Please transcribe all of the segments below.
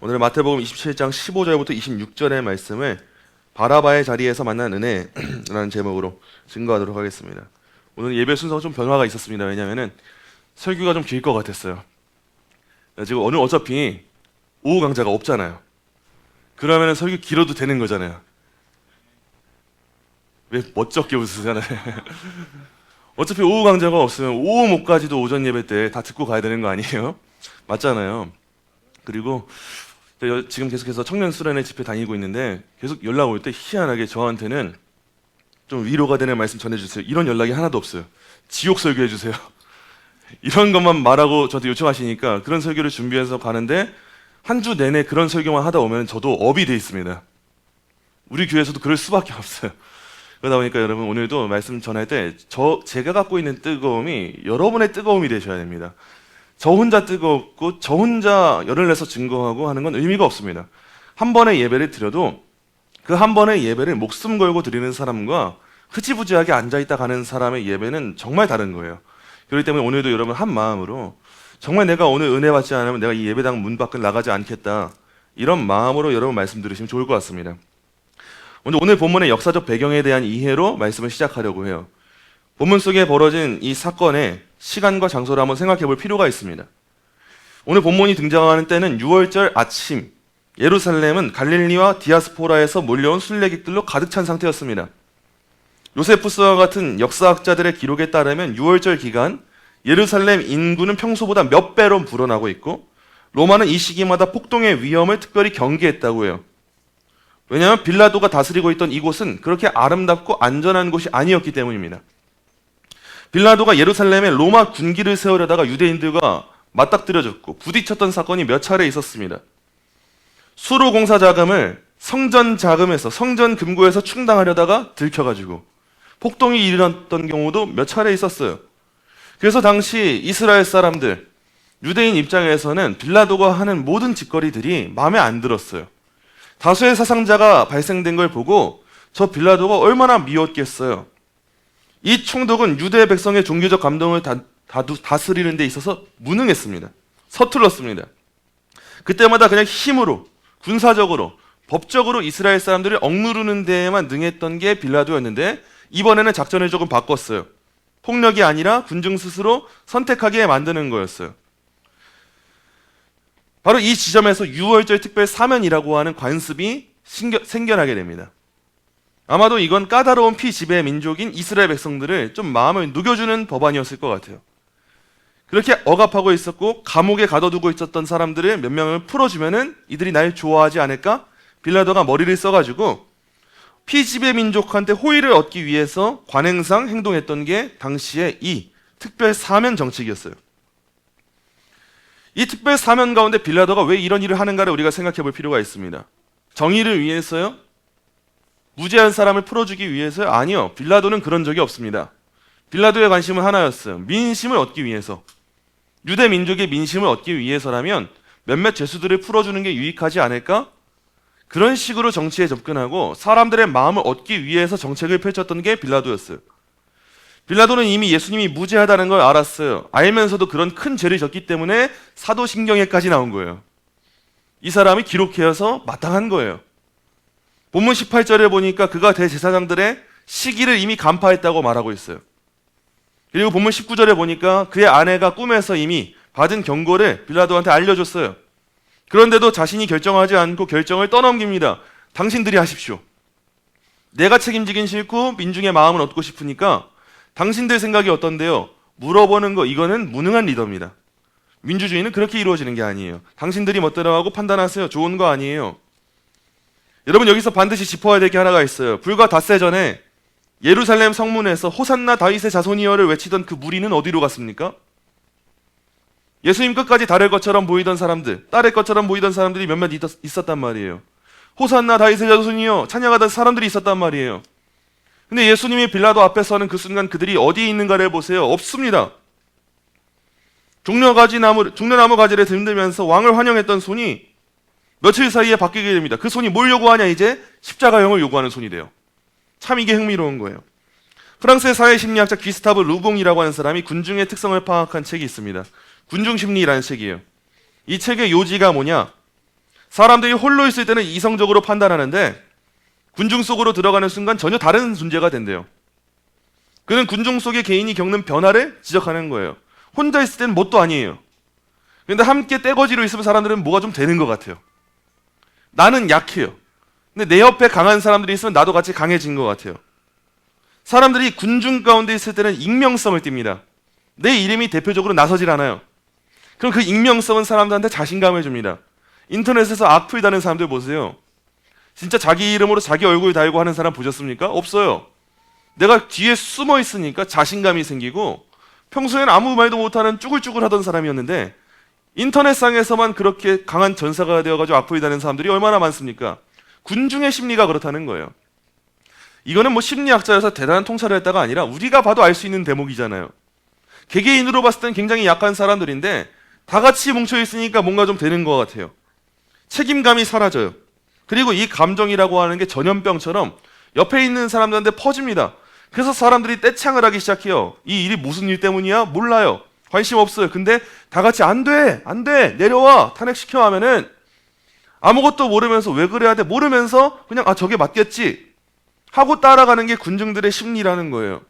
오늘 마태복음 27장 15절부터 26절의 말씀을 바라바의 자리에서 만난 은혜라는 제목으로 증거하도록 하겠습니다. 오늘 예배 순서가 좀 변화가 있었습니다. 왜냐하면 설교가 좀 길 것 같았어요. 지금 오늘 어차피 오후 강좌가 없잖아요. 그러면 설교 길어도 되는 거잖아요. 왜 멋쩍게 웃으잖아요. 어차피 오후 강좌가 없으면 오후 목까지도 오전 예배 때 다 듣고 가야 되는 거 아니에요? 맞잖아요. 그리고 지금 계속해서 청년 수련회 집회 다니고 있는데 계속 연락 올 때 희한하게 저한테는 좀 위로가 되는 말씀 전해주세요. 이런 연락이 하나도 없어요. 지옥 설교 해주세요. 이런 것만 말하고 저한테 요청하시니까 그런 설교를 준비해서 가는데 한 주 내내 그런 설교만 하다 오면 저도 업이 돼 있습니다. 우리 교회에서도 그럴 수밖에 없어요. 그러다 보니까 여러분 오늘도 말씀 전할 때 제가 갖고 있는 뜨거움이 여러분의 뜨거움이 되셔야 됩니다. 저 혼자 뜨겁고 저 혼자 열을 내서 증거하고 하는 건 의미가 없습니다. 한 번의 예배를 드려도 그 한 번의 예배를 목숨 걸고 드리는 사람과 흐지부지하게 앉아있다 가는 사람의 예배는 정말 다른 거예요. 그렇기 때문에 오늘도 여러분 한 마음으로 정말 내가 오늘 은혜 받지 않으면 내가 이 예배당 문 밖을 나가지 않겠다, 이런 마음으로 여러분 말씀 들으시면 좋을 것 같습니다. 오늘 본문의 역사적 배경에 대한 이해로 말씀을 시작하려고 해요. 본문 속에 벌어진 이 사건의 시간과 장소를 한번 생각해 볼 필요가 있습니다. 오늘 본문이 등장하는 때는 6월절 아침, 예루살렘은 갈릴리와 디아스포라에서 몰려온 순례객들로 가득 찬 상태였습니다. 요세푸스와 같은 역사학자들의 기록에 따르면 6월절 기간 예루살렘 인구는 평소보다 몇 배로 불어나고 있고 로마는 이 시기마다 폭동의 위험을 특별히 경계했다고 해요. 왜냐하면 빌라도가 다스리고 있던 이곳은 그렇게 아름답고 안전한 곳이 아니었기 때문입니다. 빌라도가 예루살렘에 로마 군기를 세우려다가 유대인들과 맞닥뜨려졌고 부딪혔던 사건이 몇 차례 있었습니다. 수로 공사 자금을 성전 자금에서 성전 금고에서 충당하려다가 들켜가지고 폭동이 일어났던 경우도 몇 차례 있었어요. 그래서 당시 이스라엘 사람들, 유대인 입장에서는 빌라도가 하는 모든 짓거리들이 마음에 안 들었어요. 다수의 사상자가 발생된 걸 보고 저 빌라도가 얼마나 미웠겠어요. 이 총독은 유대 백성의 종교적 감동을 다스리는 데 있어서 무능했습니다. 서툴렀습니다. 그때마다 그냥 힘으로, 군사적으로, 법적으로 이스라엘 사람들을 억누르는 데에만 능했던 게 빌라도였는데 이번에는 작전을 조금 바꿨어요. 폭력이 아니라 군중 스스로 선택하게 만드는 거였어요. 바로 이 지점에서 6월절 특별 사면이라고 하는 관습이 생겨나게 됩니다. 아마도 이건 까다로운 피지배 민족인 이스라엘 백성들을 좀 마음을 녹여주는 법안이었을 것 같아요. 그렇게 억압하고 있었고 감옥에 가둬두고 있었던 사람들을 몇 명을 풀어주면은 이들이 날 좋아하지 않을까? 빌라도가 머리를 써가지고 피지배 민족한테 호의를 얻기 위해서 관행상 행동했던 게 당시에 이 특별 사면 정책이었어요. 이 특별 사면 가운데 빌라도가 왜 이런 일을 하는가를 우리가 생각해 볼 필요가 있습니다. 정의를 위해서요? 무죄한 사람을 풀어주기 위해서요? 아니요. 빌라도는 그런 적이 없습니다. 빌라도의 관심은 하나였어요. 민심을 얻기 위해서. 유대 민족의 민심을 얻기 위해서라면 몇몇 죄수들을 풀어주는 게 유익하지 않을까? 그런 식으로 정치에 접근하고 사람들의 마음을 얻기 위해서 정책을 펼쳤던 게 빌라도였어요. 빌라도는 이미 예수님이 무죄하다는 걸 알았어요. 알면서도 그런 큰 죄를 졌기 때문에 사도신경에까지 나온 거예요. 이 사람이 기록해서 마땅한 거예요. 본문 18절에 보니까 그가 대제사장들의 시기를 이미 간파했다고 말하고 있어요. 그리고 본문 19절에 보니까 그의 아내가 꿈에서 이미 받은 경고를 빌라도한테 알려줬어요. 그런데도 자신이 결정하지 않고 결정을 떠넘깁니다. 당신들이 하십시오. 내가 책임지긴 싫고 민중의 마음을 얻고 싶으니까 당신들 생각이 어떤데요? 물어보는 거, 이거는 무능한 리더입니다. 민주주의는 그렇게 이루어지는 게 아니에요. 당신들이 멋대로 하고 판단하세요. 좋은 거 아니에요. 여러분 여기서 반드시 짚어야 될 게 하나가 있어요. 불과 닷새 전에 예루살렘 성문에서 호산나 다윗의 자손이여를 외치던 그 무리는 어디로 갔습니까? 예수님 끝까지 다를 것처럼 보이던 사람들, 따를 것처럼 보이던 사람들이 몇몇 있었단 말이에요. 호산나 다윗의 자손이여 찬양하던 사람들이 있었단 말이에요. 근데 예수님이 빌라도 앞에 서는 그 순간 그들이 어디에 있는가를 보세요. 없습니다. 종려나무 가지를 들들면서 왕을 환영했던 손이 며칠 사이에 바뀌게 됩니다. 그 손이 뭘 요구하냐? 이제 십자가형을 요구하는 손이 돼요. 참 이게 흥미로운 거예요. 프랑스의 사회심리학자 귀스타브 루봉이라고 하는 사람이 군중의 특성을 파악한 책이 있습니다. 군중심리라는 책이에요. 이 책의 요지가 뭐냐? 사람들이 홀로 있을 때는 이성적으로 판단하는데 군중 속으로 들어가는 순간 전혀 다른 존재가 된대요. 그는 군중 속의 개인이 겪는 변화를 지적하는 거예요. 혼자 있을 때는 뭣도 아니에요. 근데 함께 떼거지로 있으면 사람들은 뭐가 좀 되는 것 같아요. 나는 약해요. 근데 내 옆에 강한 사람들이 있으면 나도 같이 강해진 것 같아요. 사람들이 군중 가운데 있을 때는 익명성을 띱니다. 내 이름이 대표적으로 나서질 않아요. 그럼 그 익명성은 사람들한테 자신감을 줍니다. 인터넷에서 악플 다는 사람들 보세요. 진짜 자기 이름으로 자기 얼굴 달고 하는 사람 보셨습니까? 없어요. 내가 뒤에 숨어 있으니까 자신감이 생기고 평소에는 아무 말도 못하는 쭈글쭈글 하던 사람이었는데 인터넷상에서만 그렇게 강한 전사가 되어가지고 악플이 다는 사람들이 얼마나 많습니까? 군중의 심리가 그렇다는 거예요. 이거는 뭐 심리학자여서 대단한 통찰을 했다가 아니라 우리가 봐도 알 수 있는 대목이잖아요. 개개인으로 봤을 땐 굉장히 약한 사람들인데 다 같이 뭉쳐있으니까 뭔가 좀 되는 것 같아요. 책임감이 사라져요. 그리고 이 감정이라고 하는 게 전염병처럼 옆에 있는 사람들한테 퍼집니다. 그래서 사람들이 떼창을 하기 시작해요. 이 일이 무슨 일 때문이야? 몰라요. 관심 없어요. 근데 다 같이 안 돼! 안 돼! 내려와! 탄핵시켜 하면은 아무것도 모르면서 왜 그래야 돼? 모르면서 그냥 저게 맞겠지 하고 따라가는 게 군중들의 심리라는 거예요.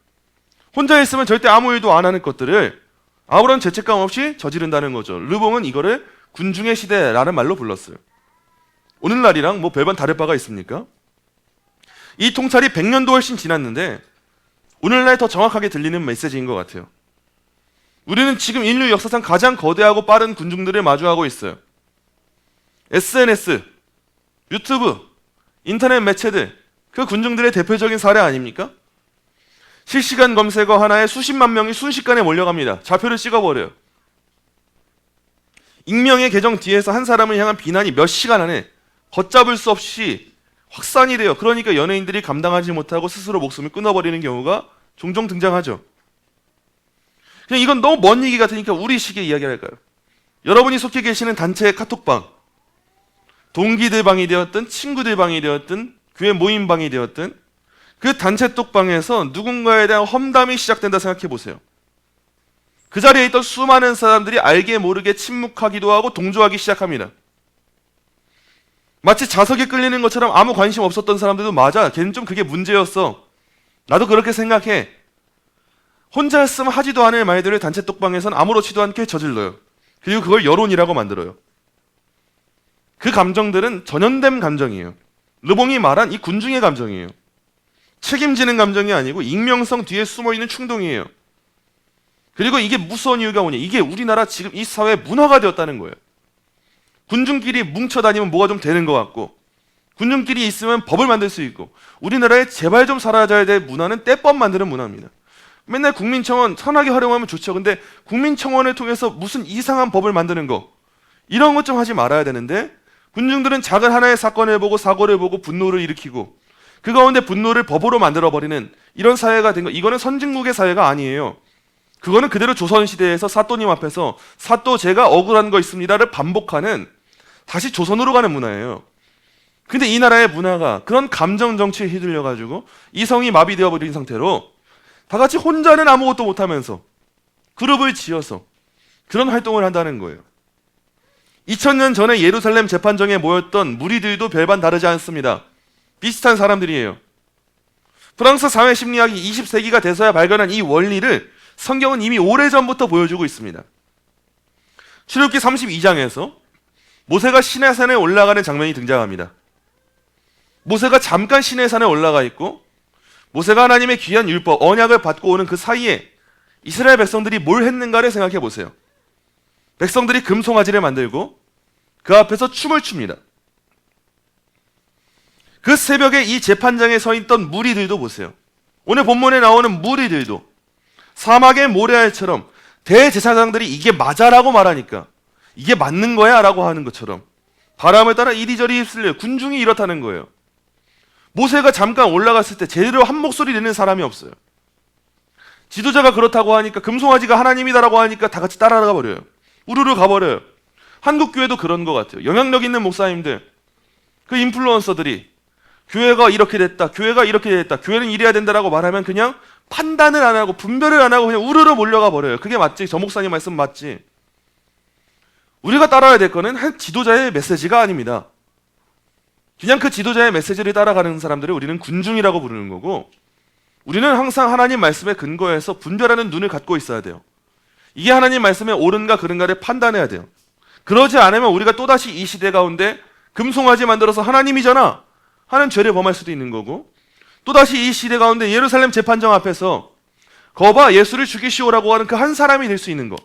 혼자 있으면 절대 아무 일도 안 하는 것들을 아무런 죄책감 없이 저지른다는 거죠. 르봉은 이거를 군중의 시대라는 말로 불렀어요. 오늘날이랑 뭐 별반 다를 바가 있습니까? 이 통찰이 100년도 훨씬 지났는데 오늘날 더 정확하게 들리는 메시지인 것 같아요. 우리는 지금 인류 역사상 가장 거대하고 빠른 군중들을 마주하고 있어요. SNS, 유튜브, 인터넷 매체들, 그 군중들의 대표적인 사례 아닙니까? 실시간 검색어 하나에 수십만 명이 순식간에 몰려갑니다. 좌표를 찍어버려요. 익명의 계정 뒤에서 한 사람을 향한 비난이 몇 시간 안에 걷잡을 수 없이 확산이 돼요. 그러니까 연예인들이 감당하지 못하고 스스로 목숨을 끊어버리는 경우가 종종 등장하죠. 그냥 이건 너무 먼 얘기 같으니까 우리식의 이야기를 할까요? 여러분이 속해 계시는 단체의 카톡방, 동기들 방이 되었든 친구들 방이 되었든 교회 모임 방이 되었든 그 단체 톡방에서 누군가에 대한 험담이 시작된다 생각해 보세요. 그 자리에 있던 수많은 사람들이 알게 모르게 침묵하기도 하고 동조하기 시작합니다. 마치 자석에 끌리는 것처럼 아무 관심 없었던 사람들도 맞아, 걔는 좀 그게 문제였어, 나도 그렇게 생각해, 혼자였으면 하지도 않을 말들을 단체 톡방에서는 아무렇지도 않게 저질러요. 그리고 그걸 여론이라고 만들어요. 그 감정들은 전염된 감정이에요. 르봉이 말한 이 군중의 감정이에요. 책임지는 감정이 아니고 익명성 뒤에 숨어있는 충동이에요. 그리고 이게 무서운 이유가 뭐냐, 이게 우리나라 지금 이 사회의 문화가 되었다는 거예요. 군중끼리 뭉쳐다니면 뭐가 좀 되는 것 같고 군중끼리 있으면 법을 만들 수 있고, 우리나라에 제발 좀 사라져야 될 문화는 떼법 만드는 문화입니다. 맨날 국민청원 선하게 활용하면 좋죠. 근데 국민청원을 통해서 무슨 이상한 법을 만드는 거, 이런 것 좀 하지 말아야 되는데 군중들은 작은 하나의 사건을 보고 사고를 보고 분노를 일으키고 그 가운데 분노를 법으로 만들어버리는 이런 사회가 된 거, 이거는 선진국의 사회가 아니에요. 그거는 그대로 조선시대에서 사또님 앞에서 사또 제가 억울한 거 있습니다를 반복하는 다시 조선으로 가는 문화예요. 근데 이 나라의 문화가 그런 감정 정치에 휘둘려가지고 이성이 마비되어 버린 상태로 다 같이 혼자는 아무것도 못하면서 그룹을 지어서 그런 활동을 한다는 거예요. 2000년 전에 예루살렘 재판정에 모였던 무리들도 별반 다르지 않습니다. 비슷한 사람들이에요. 프랑스 사회 심리학이 20세기가 돼서야 발견한 이 원리를 성경은 이미 오래전부터 보여주고 있습니다. 출애굽기 32장에서 모세가 시내산에 올라가는 장면이 등장합니다. 모세가 잠깐 시내산에 올라가 있고 모세가 하나님의 귀한 율법, 언약을 받고 오는 그 사이에 이스라엘 백성들이 뭘 했는가를 생각해 보세요. 백성들이 금송아지를 만들고 그 앞에서 춤을 춥니다. 그 새벽에 이 재판장에 서 있던 무리들도 보세요. 오늘 본문에 나오는 무리들도 사막의 모래알처럼 대제사장들이 이게 맞아라고 말하니까 이게 맞는 거야 라고 하는 것처럼 바람을 따라 이리저리 휩쓸려 군중이 이렇다는 거예요. 모세가 잠깐 올라갔을 때 제대로 한 목소리 내는 사람이 없어요. 지도자가 그렇다고 하니까, 금송아지가 하나님이다라고 하니까 다 같이 따라가 버려요. 우르르 가버려요. 한국 교회도 그런 것 같아요. 영향력 있는 목사님들, 그 인플루언서들이 교회가 이렇게 됐다, 교회가 이렇게 됐다, 교회는 이래야 된다라고 말하면 그냥 판단을 안 하고 분별을 안 하고 그냥 우르르 몰려가 버려요. 그게 맞지? 저 목사님 말씀 맞지? 우리가 따라야 될 거는 한 지도자의 메시지가 아닙니다. 그냥 그 지도자의 메시지를 따라가는 사람들을 우리는 군중이라고 부르는 거고, 우리는 항상 하나님 말씀에 근거해서 분별하는 눈을 갖고 있어야 돼요. 이게 하나님 말씀에 옳은가 그른가를 판단해야 돼요. 그러지 않으면 우리가 또다시 이 시대 가운데 금송아지 만들어서 하나님이잖아 하는 죄를 범할 수도 있는 거고, 또다시 이 시대 가운데 예루살렘 재판정 앞에서 거봐 예수를 죽이시오라고 하는 그 한 사람이 될 수 있는 거,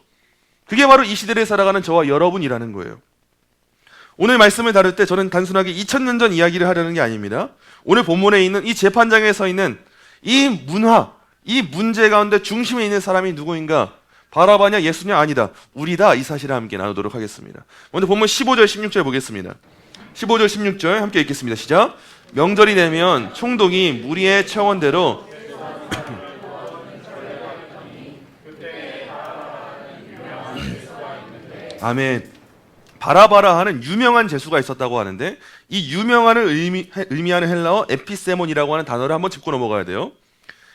그게 바로 이 시대를 살아가는 저와 여러분이라는 거예요. 오늘 말씀을 다룰 때 저는 단순하게 2000년 전 이야기를 하려는 게 아닙니다. 오늘 본문에 있는 이 재판장에 서 있는 이 문화, 이 문제 가운데 중심에 있는 사람이 누구인가? 바라바냐 예수냐? 아니다, 우리다. 이 사실을 함께 나누도록 하겠습니다. 먼저 본문 15절 16절 보겠습니다. 15절 16절 함께 읽겠습니다. 시작. 명절이 되면 총독이 무리의 청원대로 아멘. 바라바라 하는 유명한 죄수가 있었다고 하는데, 이 유명한을 의미하는 헬라어 에피세몬이라고 하는 단어를 한번 짚고 넘어가야 돼요.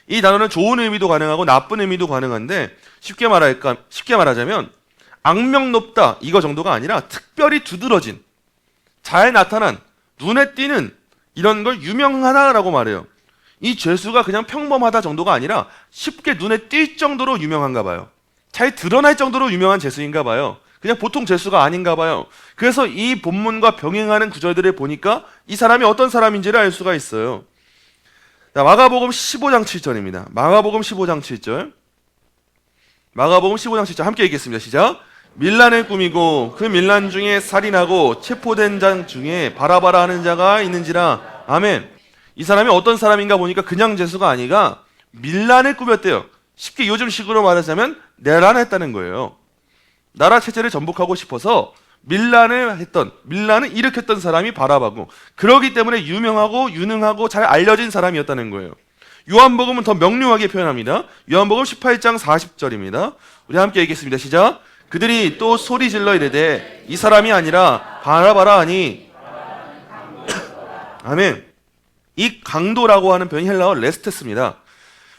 이 단어는 좋은 의미도 가능하고 나쁜 의미도 가능한데, 쉽게 말하자면 악명 높다 이거 정도가 아니라 특별히 두드러진, 잘 나타난, 눈에 띄는 이런 걸 유명하다라고 말해요. 이 죄수가 그냥 평범하다 정도가 아니라 쉽게 눈에 띌 정도로 유명한가 봐요. 잘 드러날 정도로 유명한 죄수인가 봐요. 그냥 보통 죄수가 아닌가 봐요. 그래서 이 본문과 병행하는 구절들을 보니까 이 사람이 어떤 사람인지를 알 수가 있어요. 자, 마가복음 15장 7절입니다. 마가복음 15장 7절. 마가복음 15장 7절 함께 읽겠습니다. 시작. 밀란을 꾸미고 그 밀란 중에 살인하고 체포된 자 중에 바라바라 하는 자가 있는지라. 아멘. 이 사람이 어떤 사람인가 보니까 그냥 죄수가 아니라 밀란을 꾸몄대요. 쉽게 요즘식으로 말하자면 내란했다는 거예요. 나라 체제를 전복하고 싶어서 밀란을 일으켰던 사람이 바라바고, 그러기 때문에 유명하고 유능하고 잘 알려진 사람이었다는 거예요. 요한복음은 더 명료하게 표현합니다. 요한복음 18장 40절입니다. 우리 함께 읽겠습니다. 시작. 그들이 또 소리 질러 이르되 이 사람이 아니라 바라바라 하니 아멘. 이 강도라고 하는 표현이 헬라어 레스테스입니다.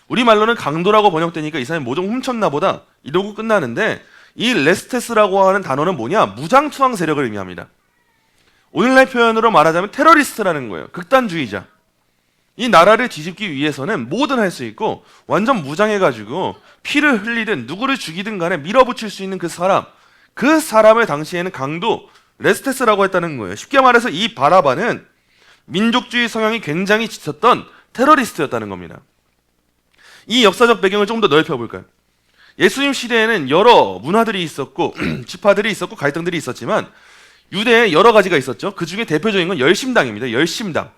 우리말로는 강도라고 번역되니까 이 사람이 뭐 좀 훔쳤나 보다 이러고 끝나는데, 이 레스테스라고 하는 단어는 뭐냐? 무장투항 세력을 의미합니다. 오늘날 표현으로 말하자면 테러리스트라는 거예요. 극단주의자. 이 나라를 뒤집기 위해서는 뭐든 할 수 있고 완전 무장해가지고 피를 흘리든 누구를 죽이든 간에 밀어붙일 수 있는 그 사람을 당시에는 강도 레스테스라고 했다는 거예요. 쉽게 말해서 이 바라바는 민족주의 성향이 굉장히 짙었던 테러리스트였다는 겁니다. 이 역사적 배경을 좀 더 넓혀볼까요? 예수님 시대에는 여러 문화들이 있었고 지파들이 있었고 갈등들이 있었지만 유대에 여러 가지가 있었죠. 그 중에 대표적인 건 열심당입니다. 열심당.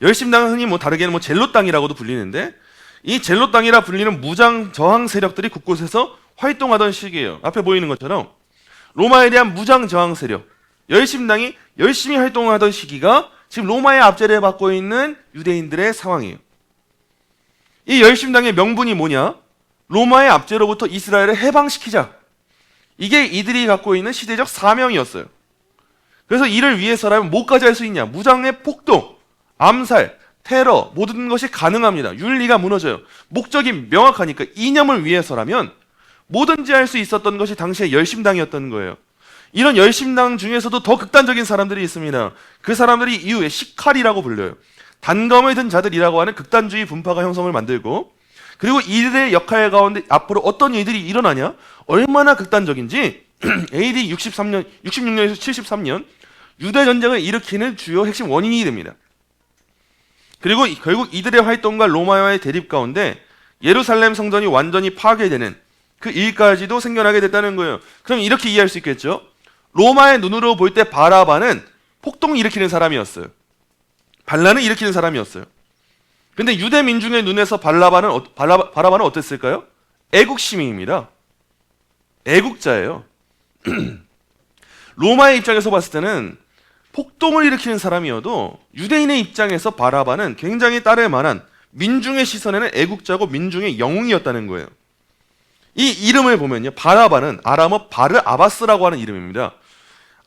열심당은 흔히 다르게는 젤롯당이라고도 불리는데, 이 젤롯당이라 불리는 무장 저항 세력들이 곳곳에서 활동하던 시기예요. 앞에 보이는 것처럼 로마에 대한 무장 저항 세력, 열심당이 열심히 활동하던 시기가 지금 로마의 압제를 받고 있는 유대인들의 상황이에요. 이 열심당의 명분이 뭐냐? 로마의 압제로부터 이스라엘을 해방시키자. 이게 이들이 갖고 있는 시대적 사명이었어요. 그래서 이를 위해서라면 뭐까지 할 수 있냐? 무장의 폭동, 암살, 테러, 모든 것이 가능합니다. 윤리가 무너져요. 목적이 명확하니까. 이념을 위해서라면 뭐든지 할 수 있었던 것이 당시의 열심당이었던 거예요. 이런 열심당 중에서도 더 극단적인 사람들이 있습니다. 그 사람들이 이후에 시칼이라고 불려요. 단검을 든 자들이라고 하는 극단주의 분파가 형성을 만들고, 그리고 이들의 역할 가운데 앞으로 어떤 일들이 일어나냐? 얼마나 극단적인지 AD 66년에서 73년 유대 전쟁을 일으키는 주요 핵심 원인이 됩니다. 그리고 결국 이들의 활동과 로마와의 대립 가운데 예루살렘 성전이 완전히 파괴되는 그 일까지도 생겨나게 됐다는 거예요. 그럼 이렇게 이해할 수 있겠죠? 로마의 눈으로 볼 때 바라바는 폭동을 일으키는 사람이었어요. 반란을 일으키는 사람이었어요. 근데 유대 민중의 눈에서 바라바는 어땠을까요? 애국 시민입니다. 애국자예요. 로마의 입장에서 봤을 때는 폭동을 일으키는 사람이어도 유대인의 입장에서 바라바는 굉장히 따를 만한, 민중의 시선에는 애국자고 민중의 영웅이었다는 거예요. 이 이름을 보면요, 바라바는 아람어 바르 아바스라고 하는 이름입니다.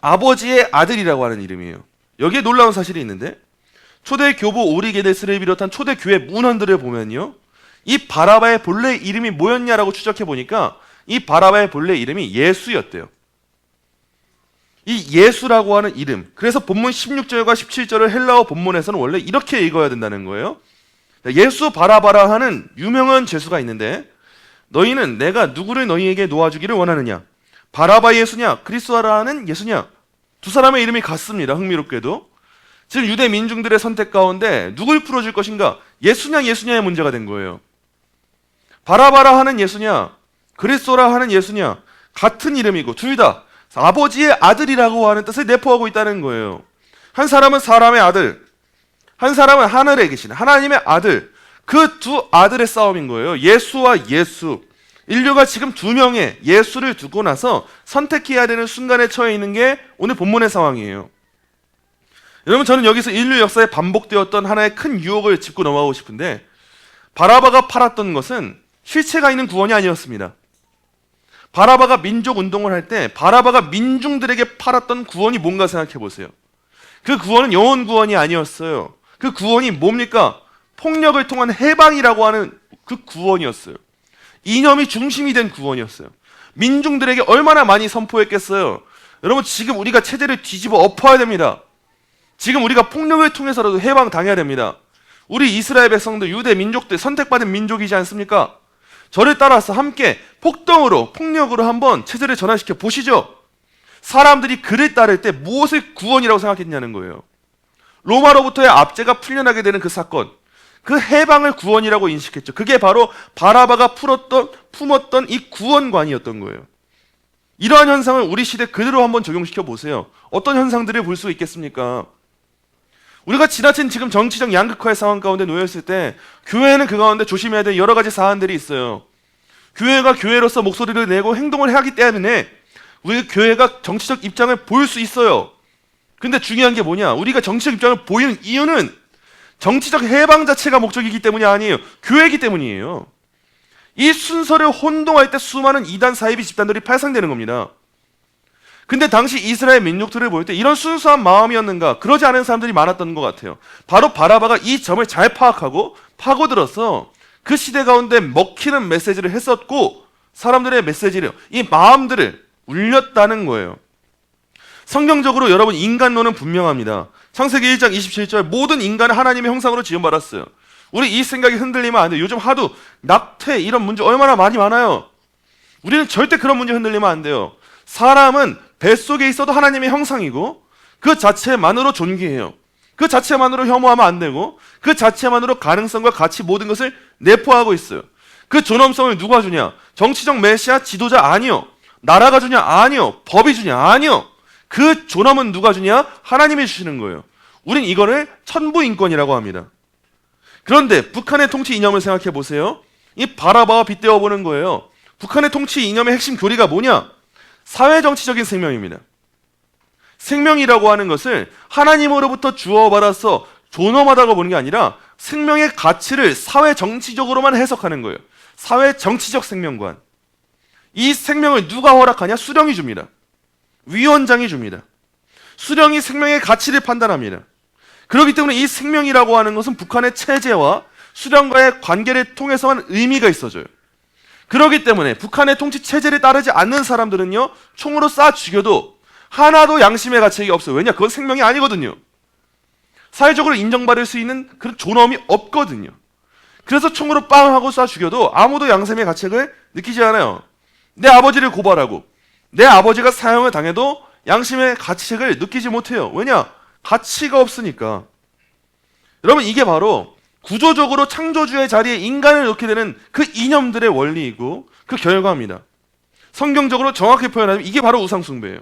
아버지의 아들이라고 하는 이름이에요. 여기에 놀라운 사실이 있는데, 초대 교부 오리게데스를 비롯한 초대 교회 문헌들을 보면요, 이 바라바의 본래 이름이 뭐였냐라고 추적해 보니까 이 바라바의 본래 이름이 예수였대요. 이 예수라고 하는 이름, 그래서 본문 16절과 17절을 헬라어 본문에서는 원래 이렇게 읽어야 된다는 거예요. 예수 바라바라 하는 유명한 죄수가 있는데, 너희는 내가 누구를 너희에게 놓아주기를 원하느냐? 바라바 예수냐? 그리스도라는 예수냐? 두 사람의 이름이 같습니다. 흥미롭게도. 지금 유대 민중들의 선택 가운데 누굴 풀어줄 것인가? 예수냐 예수냐의 문제가 된 거예요. 바라바라 하는 예수냐? 그리스도라 하는 예수냐? 같은 이름이고 둘 다 아버지의 아들이라고 하는 뜻을 내포하고 있다는 거예요. 한 사람은 사람의 아들, 한 사람은 하늘에 계신 하나님의 아들, 그 두 아들의 싸움인 거예요. 예수와 예수. 인류가 지금 두 명의 예수를 두고 나서 선택해야 되는 순간에 처해 있는 게 오늘 본문의 상황이에요. 여러분, 저는 여기서 인류 역사에 반복되었던 하나의 큰 유혹을 짚고 넘어가고 싶은데, 바라바가 팔았던 것은 실체가 있는 구원이 아니었습니다. 바라바가 민족 운동을 할 때 바라바가 민중들에게 팔았던 구원이 뭔가 생각해 보세요. 그 구원은 영혼 구원이 아니었어요. 그 구원이 뭡니까? 폭력을 통한 해방이라고 하는 그 구원이었어요. 이념이 중심이 된 구원이었어요. 민중들에게 얼마나 많이 선포했겠어요. 여러분, 지금 우리가 체제를 뒤집어 엎어야 됩니다. 지금 우리가 폭력을 통해서라도 해방당해야 됩니다. 우리 이스라엘 백성들, 유대 민족들, 선택받은 민족이지 않습니까? 저를 따라서 함께 폭동으로, 폭력으로 한번 체제를 전환시켜 보시죠. 사람들이 그를 따를 때 무엇을 구원이라고 생각했냐는 거예요. 로마로부터의 압제가 풀려나게 되는 그 사건, 그 해방을 구원이라고 인식했죠. 그게 바로 바라바가 품었던 이 구원관이었던 거예요. 이러한 현상을 우리 시대 그대로 한번 적용시켜 보세요. 어떤 현상들을 볼 수 있겠습니까? 우리가 지나친 지금 정치적 양극화의 상황 가운데 놓여있을 때 교회는 그 가운데 조심해야 될 여러 가지 사안들이 있어요. 교회가 교회로서 목소리를 내고 행동을 하기 때문에 우리 교회가 정치적 입장을 보일 수 있어요. 근데 중요한 게 뭐냐? 우리가 정치적 입장을 보이는 이유는 정치적 해방 자체가 목적이기 때문이 아니에요. 교회이기 때문이에요. 이 순서를 혼동할 때 수많은 이단 사이비 집단들이 발생되는 겁니다. 근데 당시 이스라엘 민족들을 볼 때 이런 순수한 마음이었는가? 그러지 않은 사람들이 많았던 것 같아요. 바로 바라바가 이 점을 잘 파악하고 파고들어서 그 시대 가운데 먹히는 메시지를 했었고, 사람들의 메시지를, 이 마음들을 울렸다는 거예요. 성경적으로 여러분, 인간론은 분명합니다. 창세기 1장 27절, 모든 인간은 하나님의 형상으로 지음받았어요. 우리 이 생각이 흔들리면 안 돼요. 요즘 하도 낙태 이런 문제 얼마나 많이 많아요. 우리는 절대 그런 문제 흔들리면 안 돼요. 사람은 뱃속에 있어도 하나님의 형상이고 그 자체만으로 존귀해요. 그 자체만으로 혐오하면 안 되고 그 자체만으로 가능성과 가치 모든 것을 내포하고 있어요. 그 존엄성을 누가 주냐? 정치적 메시아 지도자 아니요. 나라가 주냐? 아니요. 법이 주냐? 아니요. 그 존엄은 누가 주냐? 하나님이 주시는 거예요. 우린 이거를 천부인권이라고 합니다. 그런데 북한의 통치 이념을 생각해 보세요. 이 바라바와 빗대어 보는 거예요. 북한의 통치 이념의 핵심 교리가 뭐냐? 사회정치적인 생명입니다. 생명이라고 하는 것을 하나님으로부터 주어받아서 존엄하다고 보는 게 아니라 생명의 가치를 사회정치적으로만 해석하는 거예요. 사회정치적 생명관. 이 생명을 누가 허락하냐? 수령이 줍니다. 위원장이 줍니다. 수령이 생명의 가치를 판단합니다. 그렇기 때문에 이 생명이라고 하는 것은 북한의 체제와 수령과의 관계를 통해서만 의미가 있어져요. 그렇기 때문에 북한의 통치 체제를 따르지 않는 사람들은요, 총으로 쏴 죽여도 하나도 양심의 가책이 없어요. 왜냐? 그건 생명이 아니거든요. 사회적으로 인정받을 수 있는 그런 존엄이 없거든요. 그래서 총으로 빵 하고 쏴 죽여도 아무도 양심의 가책을 느끼지 않아요. 내 아버지를 고발하고 내 아버지가 사형을 당해도 양심의 가책을 느끼지 못해요. 왜냐? 가치가 없으니까. 여러분, 이게 바로 구조적으로 창조주의 자리에 인간을 놓게 되는 그 이념들의 원리이고 그 결과입니다. 성경적으로 정확히 표현하면 이게 바로 우상숭배예요.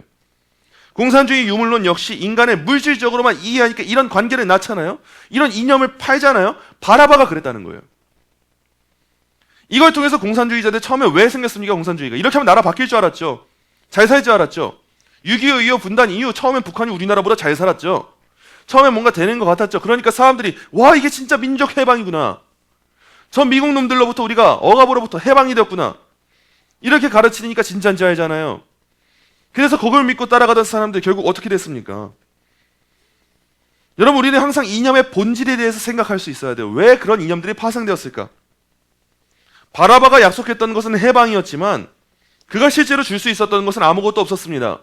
공산주의 유물론 역시 인간의 물질적으로만 이해하니까 이런 관계를 낳잖아요. 이런 이념을 팔잖아요. 바라바가 그랬다는 거예요. 이걸 통해서 공산주의자들 처음에 왜 생겼습니까? 공산주의가 이렇게 하면 나라 바뀔 줄 알았죠. 잘 살 줄 알았죠. 6.25 이후 분단 이후 처음엔 북한이 우리나라보다 잘 살았죠. 처음엔 뭔가 되는 것 같았죠. 그러니까 사람들이 와, 이게 진짜 민족 해방이구나. 전 미국 놈들로부터 우리가 억압으로부터 해방이 되었구나. 이렇게 가르치니까 진짜인지 알잖아요. 그래서 그걸 믿고 따라가던 사람들 결국 어떻게 됐습니까? 여러분, 우리는 항상 이념의 본질에 대해서 생각할 수 있어야 돼요. 왜 그런 이념들이 파생되었을까? 바라바가 약속했던 것은 해방이었지만 그가 실제로 줄 수 있었던 것은 아무것도 없었습니다.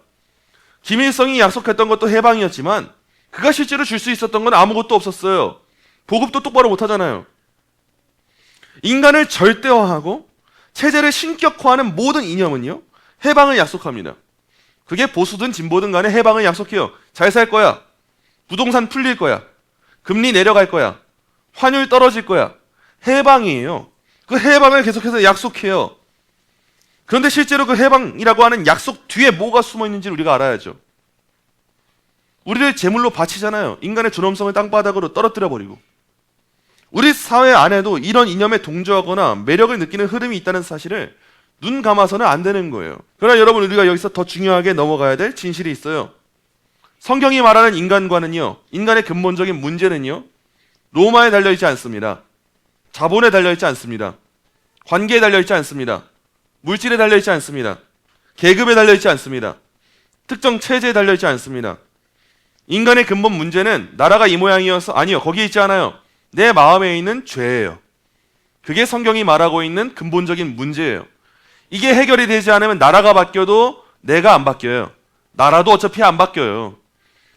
김일성이 약속했던 것도 해방이었지만 그가 실제로 줄 수 있었던 건 아무것도 없었어요. 보급도 똑바로 못하잖아요. 인간을 절대화하고 체제를 신격화하는 모든 이념은요, 해방을 약속합니다. 그게 보수든 진보든 간에 해방을 약속해요. 잘 살 거야. 부동산 풀릴 거야. 금리 내려갈 거야. 환율 떨어질 거야. 해방이에요. 그 해방을 계속해서 약속해요. 그런데 실제로 그 해방이라고 하는 약속 뒤에 뭐가 숨어 있는지 우리가 알아야죠. 우리를 제물로 바치잖아요. 인간의 존엄성을 땅바닥으로 떨어뜨려 버리고. 우리 사회 안에도 이런 이념에 동조하거나 매력을 느끼는 흐름이 있다는 사실을 눈 감아서는 안 되는 거예요. 그러나 여러분, 우리가 여기서 더 중요하게 넘어가야 될 진실이 있어요. 성경이 말하는 인간관은요, 인간의 근본적인 문제는요, 로마에 달려있지 않습니다. 자본에 달려있지 않습니다. 관계에 달려있지 않습니다. 물질에 달려있지 않습니다. 계급에 달려있지 않습니다. 특정 체제에 달려있지 않습니다. 인간의 근본 문제는 나라가 이 모양이어서, 아니요, 거기에 있지 않아요. 내 마음에 있는 죄예요. 그게 성경이 말하고 있는 근본적인 문제예요. 이게 해결이 되지 않으면 나라가 바뀌어도 내가 안 바뀌어요. 나라도 어차피 안 바뀌어요.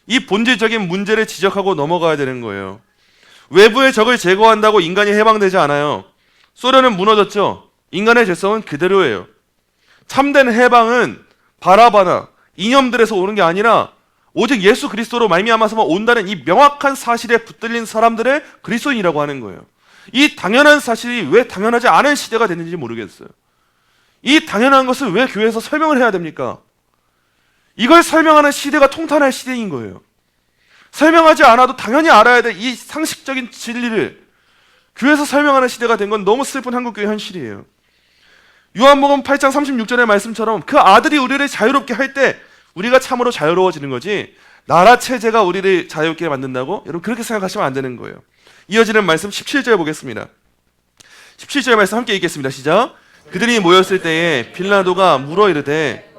이 본질적인 문제를 지적하고 넘어가야 되는 거예요. 외부의 적을 제거한다고 인간이 해방되지 않아요. 소련은 무너졌죠. 인간의 죄성은 그대로예요. 참된 해방은 바라바나 이념들에서 오는 게 아니라 오직 예수 그리스도로 말미암아서만 온다는 이 명확한 사실에 붙들린 사람들의 그리스도인이라고 하는 거예요. 이 당연한 사실이 왜 당연하지 않은 시대가 됐는지 모르겠어요. 이 당연한 것을 왜 교회에서 설명을 해야 됩니까? 이걸 설명하는 시대가 통탄할 시대인 거예요. 설명하지 않아도 당연히 알아야 될 이 상식적인 진리를 교회에서 설명하는 시대가 된 건 너무 슬픈 한국교회 현실이에요. 요한복음 8장 36절의 말씀처럼 그 아들이 우리를 자유롭게 할 때 우리가 참으로 자유로워지는 거지, 나라 체제가 우리를 자유롭게 만든다고? 여러분, 그렇게 생각하시면 안 되는 거예요. 이어지는 말씀 17절 보겠습니다. 17절 말씀 함께 읽겠습니다. 시작. 그들이 모였을 때에 빌라도가 물어 이르되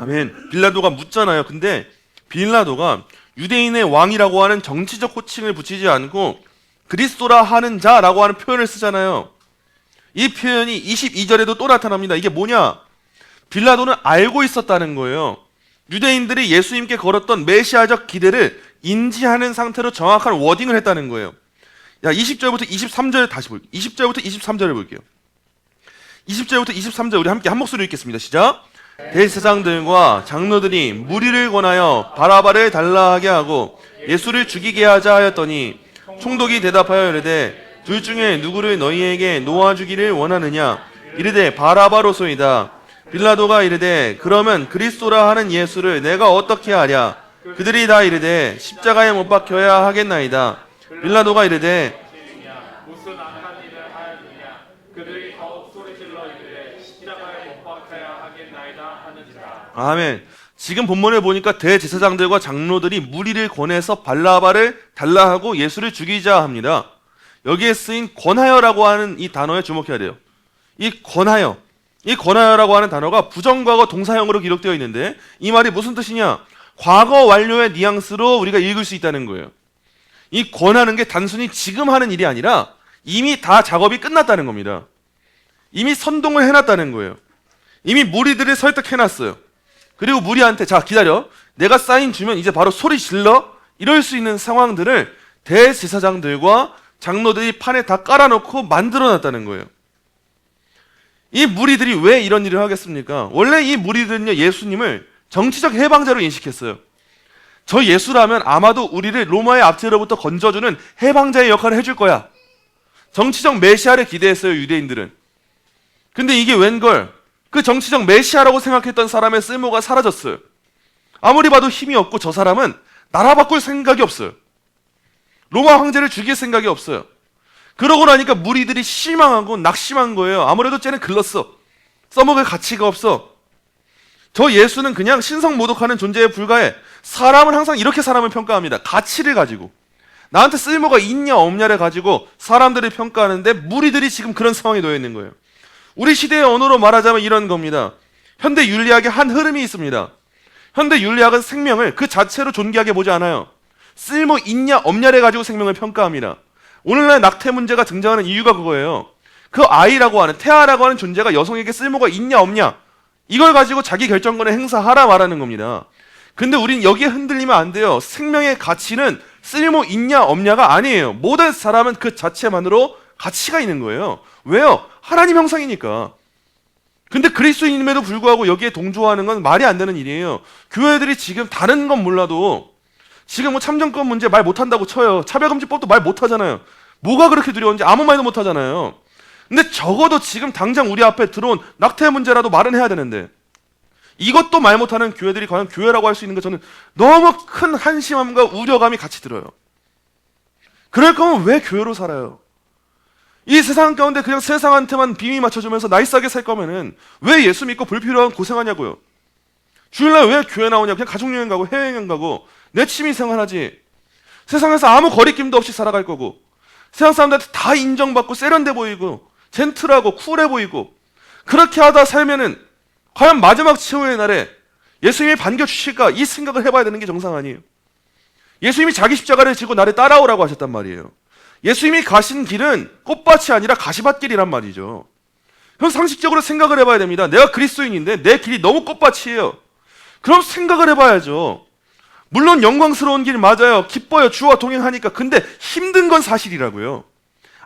아멘. 빌라도가 묻잖아요. 근데 빌라도가 유대인의 왕이라고 하는 정치적 호칭을 붙이지 않고 그리스도라 하는 자라고 하는 표현을 쓰잖아요. 이 표현이 22절에도 또 나타납니다. 이게 뭐냐? 빌라도는 알고 있었다는 거예요. 유대인들이 예수님께 걸었던 메시아적 기대를 인지하는 상태로 정확한 워딩을 했다는 거예요. 20절부터 23절 다시 볼게요. 20절부터 23절을 볼게요. 20절부터 23절 우리 함께 한 목소리로 읽겠습니다. 시작. 대제사장들과 장로들이 무리를 권하여 바라바를 달라 하게 하고 예수를 죽이게 하자 하였더니 총독이 대답하여 이르되 둘 중에 누구를 너희에게 놓아주기를 원하느냐? 이르되 바라바로소이다. 빌라도가 이르되 그러면 그리스도라 하는 예수를 내가 어떻게 하랴? 그들이 다 이르되 십자가에 못 박혀야 하겠나이다. 빌라도가 이르되 무슨 악한 일을 하였느냐? 그들이 더욱 소리질러 이르되 십자가에 못 박혀야 하겠나이다 하는지라. 아멘. 지금 본문에 보니까 대제사장들과 장로들이 무리를 권해서 발라바를 달라 하고 예수를 죽이자 합니다. 여기에 쓰인 권하여라고 하는 이 단어에 주목해야 돼요. 이 권하여라고 하는 단어가 부정과거 동사형으로 기록되어 있는데 이 말이 무슨 뜻이냐? 과거 완료의 뉘앙스로 우리가 읽을 수 있다는 거예요. 이 권하는 게 단순히 지금 하는 일이 아니라 이미 다 작업이 끝났다는 겁니다. 이미 선동을 해놨다는 거예요. 이미 무리들을 설득해놨어요. 그리고 무리한테 자 기다려, 내가 사인 주면 이제 바로 소리 질러, 이럴 수 있는 상황들을 대제사장들과 장로들이 판에 다 깔아놓고 만들어놨다는 거예요. 이 무리들이 왜 이런 일을 하겠습니까? 원래 이 무리들은요, 예수님을 정치적 해방자로 인식했어요. 저 예수라면 아마도 우리를 로마의 압제로부터 건져주는 해방자의 역할을 해줄 거야. 정치적 메시아를 기대했어요, 유대인들은. 근데 이게 웬걸? 그 정치적 메시아라고 생각했던 사람의 쓸모가 사라졌어요. 아무리 봐도 힘이 없고 저 사람은 나라 바꿀 생각이 없어요. 로마 황제를 죽일 생각이 없어요. 그러고 나니까 무리들이 실망하고 낙심한 거예요. 아무래도 쟤는 글렀어. 써먹을 가치가 없어. 저 예수는 그냥 신성모독하는 존재에 불과해. 사람은 항상 이렇게 사람을 평가합니다. 가치를 가지고. 나한테 쓸모가 있냐 없냐를 가지고 사람들을 평가하는데 무리들이 지금 그런 상황에 놓여 있는 거예요. 우리 시대의 언어로 말하자면 이런 겁니다. 현대 윤리학의 한 흐름이 있습니다. 현대 윤리학은 생명을 그 자체로 존귀하게 보지 않아요. 쓸모 있냐 없냐를 가지고 생명을 평가합니다. 오늘날 낙태 문제가 등장하는 이유가 그거예요. 그 아이라고 하는, 태아라고 하는 존재가 여성에게 쓸모가 있냐 없냐, 이걸 가지고 자기 결정권을 행사하라 말하는 겁니다. 근데 우린 여기에 흔들리면 안 돼요. 생명의 가치는 쓸모 있냐 없냐가 아니에요. 모든 사람은 그 자체만으로 가치가 있는 거예요. 왜요? 하나님 형상이니까. 근데 그리스도인임에도 불구하고 여기에 동조하는 건 말이 안 되는 일이에요. 교회들이 지금 다른 건 몰라도 지금 뭐 참정권 문제 말 못한다고 쳐요. 차별금지법도 말 못하잖아요. 뭐가 그렇게 두려운지 아무 말도 못하잖아요. 근데 적어도 지금 당장 우리 앞에 들어온 낙태 문제라도 말은 해야 되는데, 이것도 말 못하는 교회들이 과연 교회라고 할 수 있는 거, 저는 너무 큰 한심함과 우려감이 같이 들어요. 그럴 거면 왜 교회로 살아요? 이 세상 가운데 그냥 세상한테만 비미 맞춰주면서 나이스하게 살 거면은 왜 예수 믿고 불필요한 고생하냐고요. 주일날 왜 교회 나오냐, 그냥 가족여행 가고 해외여행 가고 내 취미 생활하지. 세상에서 아무 거리낌도 없이 살아갈 거고, 세상 사람들한테 다 인정받고 세련돼 보이고 젠틀하고 쿨해 보이고, 그렇게 하다 살면은 과연 마지막 최후의 날에 예수님이 반겨주실까, 이 생각을 해봐야 되는 게 정상 아니에요. 예수님이 자기 십자가를 지고 나를 따라오라고 하셨단 말이에요. 예수님이 가신 길은 꽃밭이 아니라 가시밭길이란 말이죠. 그럼 상식적으로 생각을 해봐야 됩니다. 내가 그리스도인인데 내 길이 너무 꽃밭이에요. 그럼 생각을 해봐야죠. 물론 영광스러운 길 맞아요. 기뻐요. 주와 동행하니까. 근데 힘든 건 사실이라고요.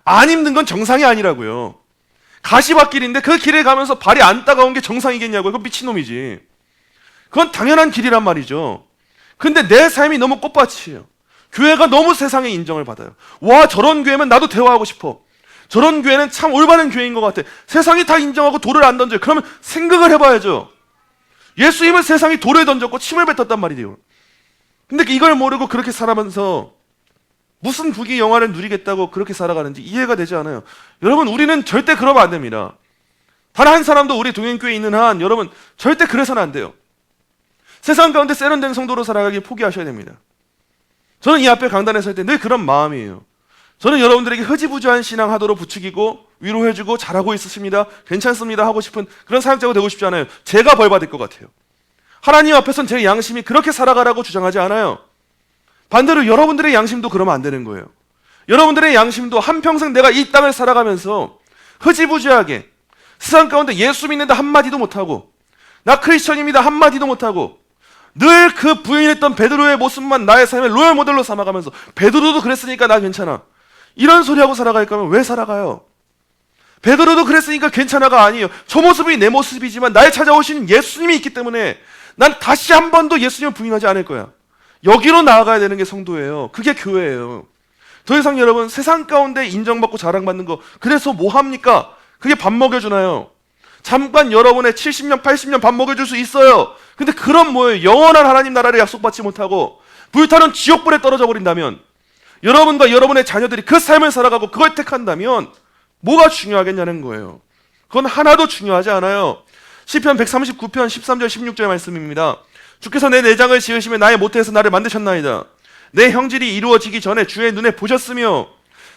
안 힘든 건 정상이 아니라고요. 가시밭길인데 그 길에 가면서 발이 안 따가운 게 정상이겠냐고요. 그건 미친놈이지. 그건 당연한 길이란 말이죠. 근데 내 삶이 너무 꽃밭이에요. 교회가 너무 세상의 인정을 받아요. 와, 저런 교회면 나도 대화하고 싶어. 저런 교회는 참 올바른 교회인 것 같아. 세상이 다 인정하고 돌을 안 던져요. 그러면 생각을 해봐야죠. 예수님은 세상이 돌을 던졌고 침을 뱉었단 말이에요. 근데 이걸 모르고 그렇게 살아가면서 무슨 부귀 영화를 누리겠다고 그렇게 살아가는지 이해가 되지 않아요. 여러분, 우리는 절대 그러면 안 됩니다. 단 한 사람도 우리 동행교회에 있는 한 여러분 절대 그래서는 안 돼요. 세상 가운데 세련된 성도로 살아가기 포기하셔야 됩니다. 저는 이 앞에 강단에 설 때 늘 그런 마음이에요. 저는 여러분들에게 흐지부지한 신앙 하도록 부추기고 위로해주고 잘하고 있으십니다, 괜찮습니다 하고 싶은 그런 사역자가 되고 싶지 않아요. 제가 벌 받을 것 같아요. 하나님 앞에서는 제 양심이 그렇게 살아가라고 주장하지 않아요. 반대로 여러분들의 양심도 그러면 안 되는 거예요. 여러분들의 양심도 한평생 내가 이 땅을 살아가면서 흐지부지하게 세상 가운데 예수 믿는다 한마디도 못하고, 나 크리스천입니다 한마디도 못하고, 늘 그 부인했던 베드로의 모습만 나의 삶의 롤 모델로 삼아가면서 베드로도 그랬으니까 나 괜찮아, 이런 소리하고 살아갈 거면 왜 살아가요? 베드로도 그랬으니까 괜찮아가 아니에요. 저 모습이 내 모습이지만 나에 찾아오신 예수님이 있기 때문에 난 다시 한 번도 예수님을 부인하지 않을 거야. 여기로 나아가야 되는 게 성도예요. 그게 교회예요. 더 이상 여러분 세상 가운데 인정받고 자랑받는 거 그래서 뭐 합니까? 그게 밥 먹여주나요? 잠깐 여러분의 70년 80년 밥 먹여줄 수 있어요. 근데 그럼 뭐예요? 영원한 하나님 나라를 약속받지 못하고 불타는 지옥불에 떨어져 버린다면, 여러분과 여러분의 자녀들이 그 삶을 살아가고 그걸 택한다면 뭐가 중요하겠냐는 거예요. 그건 하나도 중요하지 않아요. 시편 139편 13절 16절 말씀입니다. 주께서 내 내장을 지으시며 나의 모태에서 나를 만드셨나이다. 내 형질이 이루어지기 전에 주의 눈에 보셨으며.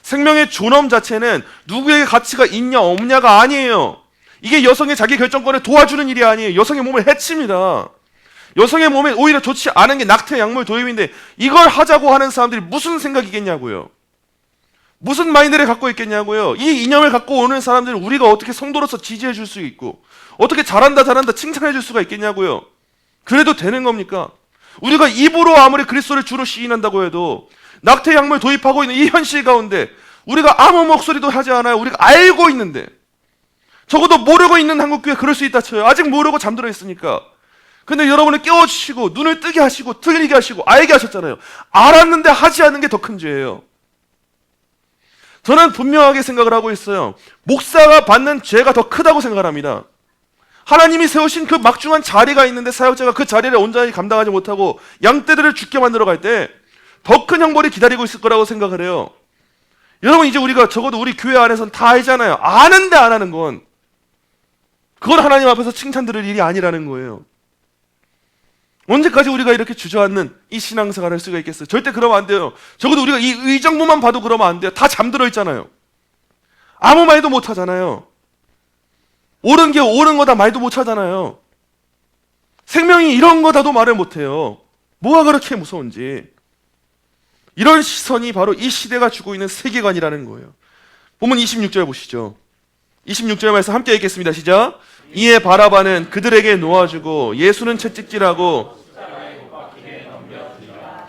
생명의 존엄 자체는 누구에게 가치가 있냐 없냐가 아니에요. 이게 여성의 자기 결정권을 도와주는 일이 아니에요. 여성의 몸을 해칩니다. 여성의 몸에 오히려 좋지 않은 게 낙태 약물 도입인데 이걸 하자고 하는 사람들이 무슨 생각이겠냐고요. 무슨 마인드를 갖고 있겠냐고요. 이 이념을 갖고 오는 사람들을 우리가 어떻게 성도로서 지지해 줄 수 있고 어떻게 잘한다 칭찬해 줄 수가 있겠냐고요. 그래도 되는 겁니까? 우리가 입으로 아무리 그리스도를 주로 시인한다고 해도 낙태 약물 도입하고 있는 이 현실 가운데 우리가 아무 목소리도 하지 않아요. 우리가 알고 있는데, 적어도 모르고 있는 한국교회 그럴 수 있다 쳐요. 아직 모르고 잠들어 있으니까. 근데 여러분을 깨워주시고 눈을 뜨게 하시고 들리게 하시고 알게 하셨잖아요. 알았는데 하지 않는 게 더 큰 죄예요. 저는 분명하게 생각을 하고 있어요. 목사가 받는 죄가 더 크다고 생각을 합니다. 하나님이 세우신 그 막중한 자리가 있는데 사역자가 그 자리를 온전히 감당하지 못하고 양떼들을 죽게 만들어 갈 때 더 큰 형벌이 기다리고 있을 거라고 생각을 해요. 여러분, 이제 우리가 적어도 우리 교회 안에서는 다 알잖아요. 아는데 안 하는 건, 그건 하나님 앞에서 칭찬 들을 일이 아니라는 거예요. 언제까지 우리가 이렇게 주저앉는 이 신앙생활을 할 수가 있겠어요? 절대 그러면 안 돼요. 적어도 우리가 이 의정부만 봐도 그러면 안 돼요. 다 잠들어 있잖아요. 아무 말도 못 하잖아요. 옳은 게 옳은 거다 말도 못 하잖아요. 생명이 이런 거다도 말을 못 해요. 뭐가 그렇게 무서운지. 이런 시선이 바로 이 시대가 주고 있는 세계관이라는 거예요. 본문 26절 보시죠. 26절 말씀 함께 읽겠습니다. 시작. 이에 바라바는 그들에게 놓아주고 예수는 채찍질하고.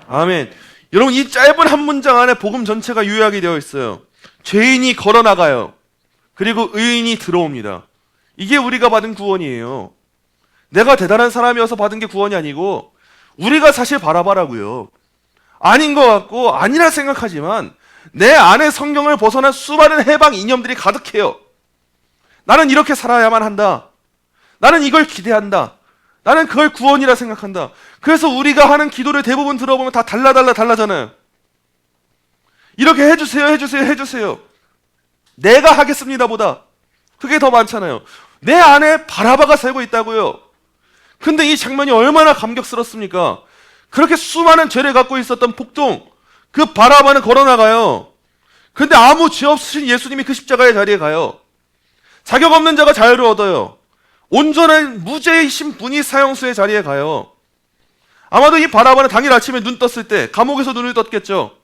아멘. 여러분, 이 짧은 한 문장 안에 복음 전체가 요약이 되어 있어요. 죄인이 걸어 나가요. 그리고 의인이 들어옵니다. 이게 우리가 받은 구원이에요. 내가 대단한 사람이어서 받은 게 구원이 아니고 우리가 사실 바라바라고요. 아닌 것 같고 아니라 생각하지만 내 안에 성경을 벗어난 수많은 해방 이념들이 가득해요. 나는 이렇게 살아야만 한다. 나는 이걸 기대한다. 나는 그걸 구원이라 생각한다. 그래서 우리가 하는 기도를 대부분 들어보면 다 달라잖아요. 이렇게 해주세요. 내가 하겠습니다 보다 그게 더 많잖아요. 내 안에 바라바가 살고 있다고요. 근데 이 장면이 얼마나 감격스럽습니까? 그렇게 수많은 죄를 갖고 있었던 폭동, 그 바라바는 걸어나가요. 근데 아무 죄 없으신 예수님이 그 십자가의 자리에 가요. 자격 없는 자가 자유를 얻어요. 온전한 무죄이신 분이 사형수의 자리에 가요. 아마도 이 바라바는 당일 아침에 눈 떴을 때 감옥에서 눈을 떴겠죠.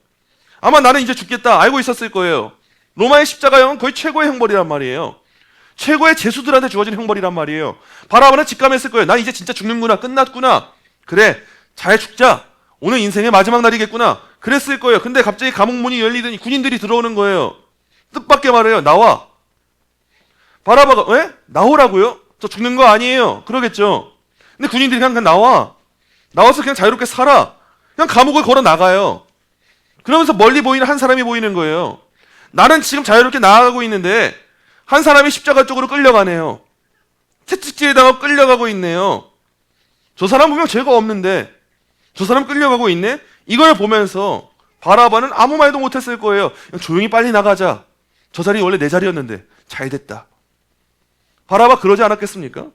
아마 나는 이제 죽겠다 알고 있었을 거예요. 로마의 십자가형은 거의 최고의 형벌이란 말이에요. 최고의 죄수들한테 주어진 형벌이란 말이에요. 바라바는 직감했을 거예요. 나 이제 진짜 죽는구나. 끝났구나. 그래, 잘 죽자. 오늘 인생의 마지막 날이겠구나. 그랬을 거예요. 근데 갑자기 감옥 문이 열리더니 군인들이 들어오는 거예요. 뜻밖의 말이에요. 나와. 바라바가 왜? 나오라고요? 저 죽는 거 아니에요. 그러겠죠. 근데 군인들이 그냥 나와. 나와서 그냥 자유롭게 살아. 그냥 감옥을 걸어 나가요. 그러면서 멀리 보이는 한 사람이 보이는 거예요. 나는 지금 자유롭게 나아가고 있는데 한 사람이 십자가 쪽으로 끌려가네요. 채찍질에 당하고 끌려가고 있네요. 저 사람 분명 죄가 없는데 저 사람 끌려가고 있네? 이걸 보면서 바라바는 아무 말도 못했을 거예요. 그냥 조용히 빨리 나가자. 저 자리 원래 내 자리였는데 잘 됐다. 바라바 그러지 않았겠습니까?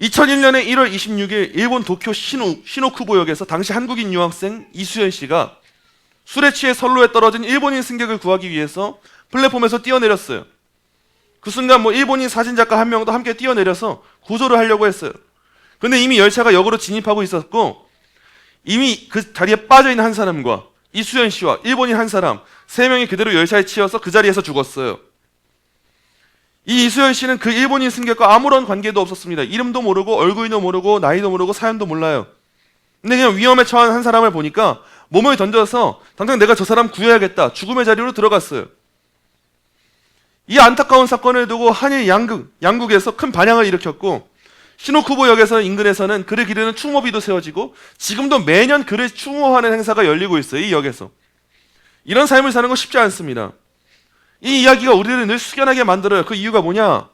2001년에 1월 26일 일본 도쿄 시노쿠보역에서 당시 한국인 유학생 이수연 씨가 술에 취해 선로에 떨어진 일본인 승객을 구하기 위해서 플랫폼에서 뛰어내렸어요. 그 순간 일본인 사진작가 한 명도 함께 뛰어내려서 구조를 하려고 했어요. 근데 이미 열차가 역으로 진입하고 있었고 이미 그 자리에 빠져있는 한 사람과 이수연 씨와 일본인 한 사람 3명이 그대로 열차에 치여서 그 자리에서 죽었어요. 이 이수연 씨는 그 일본인 승객과 아무런 관계도 없었습니다. 이름도 모르고 얼굴도 모르고 나이도 모르고 사연도 몰라요. 근데 그냥 위험에 처한 한 사람을 보니까 몸을 던져서 당장 내가 저 사람 구해야겠다. 죽음의 자리로 들어갔어요. 이 안타까운 사건을 두고 한일 양국에서 큰 반향을 일으켰고 시노쿠보역에서 인근에서는 그를 기리는 추모비도 세워지고 지금도 매년 그를 추모하는 행사가 열리고 있어요. 이 역에서. 이런 삶을 사는 건 쉽지 않습니다. 이 이야기가 우리를 늘 숙연하게 만들어요. 그 이유가 뭐냐?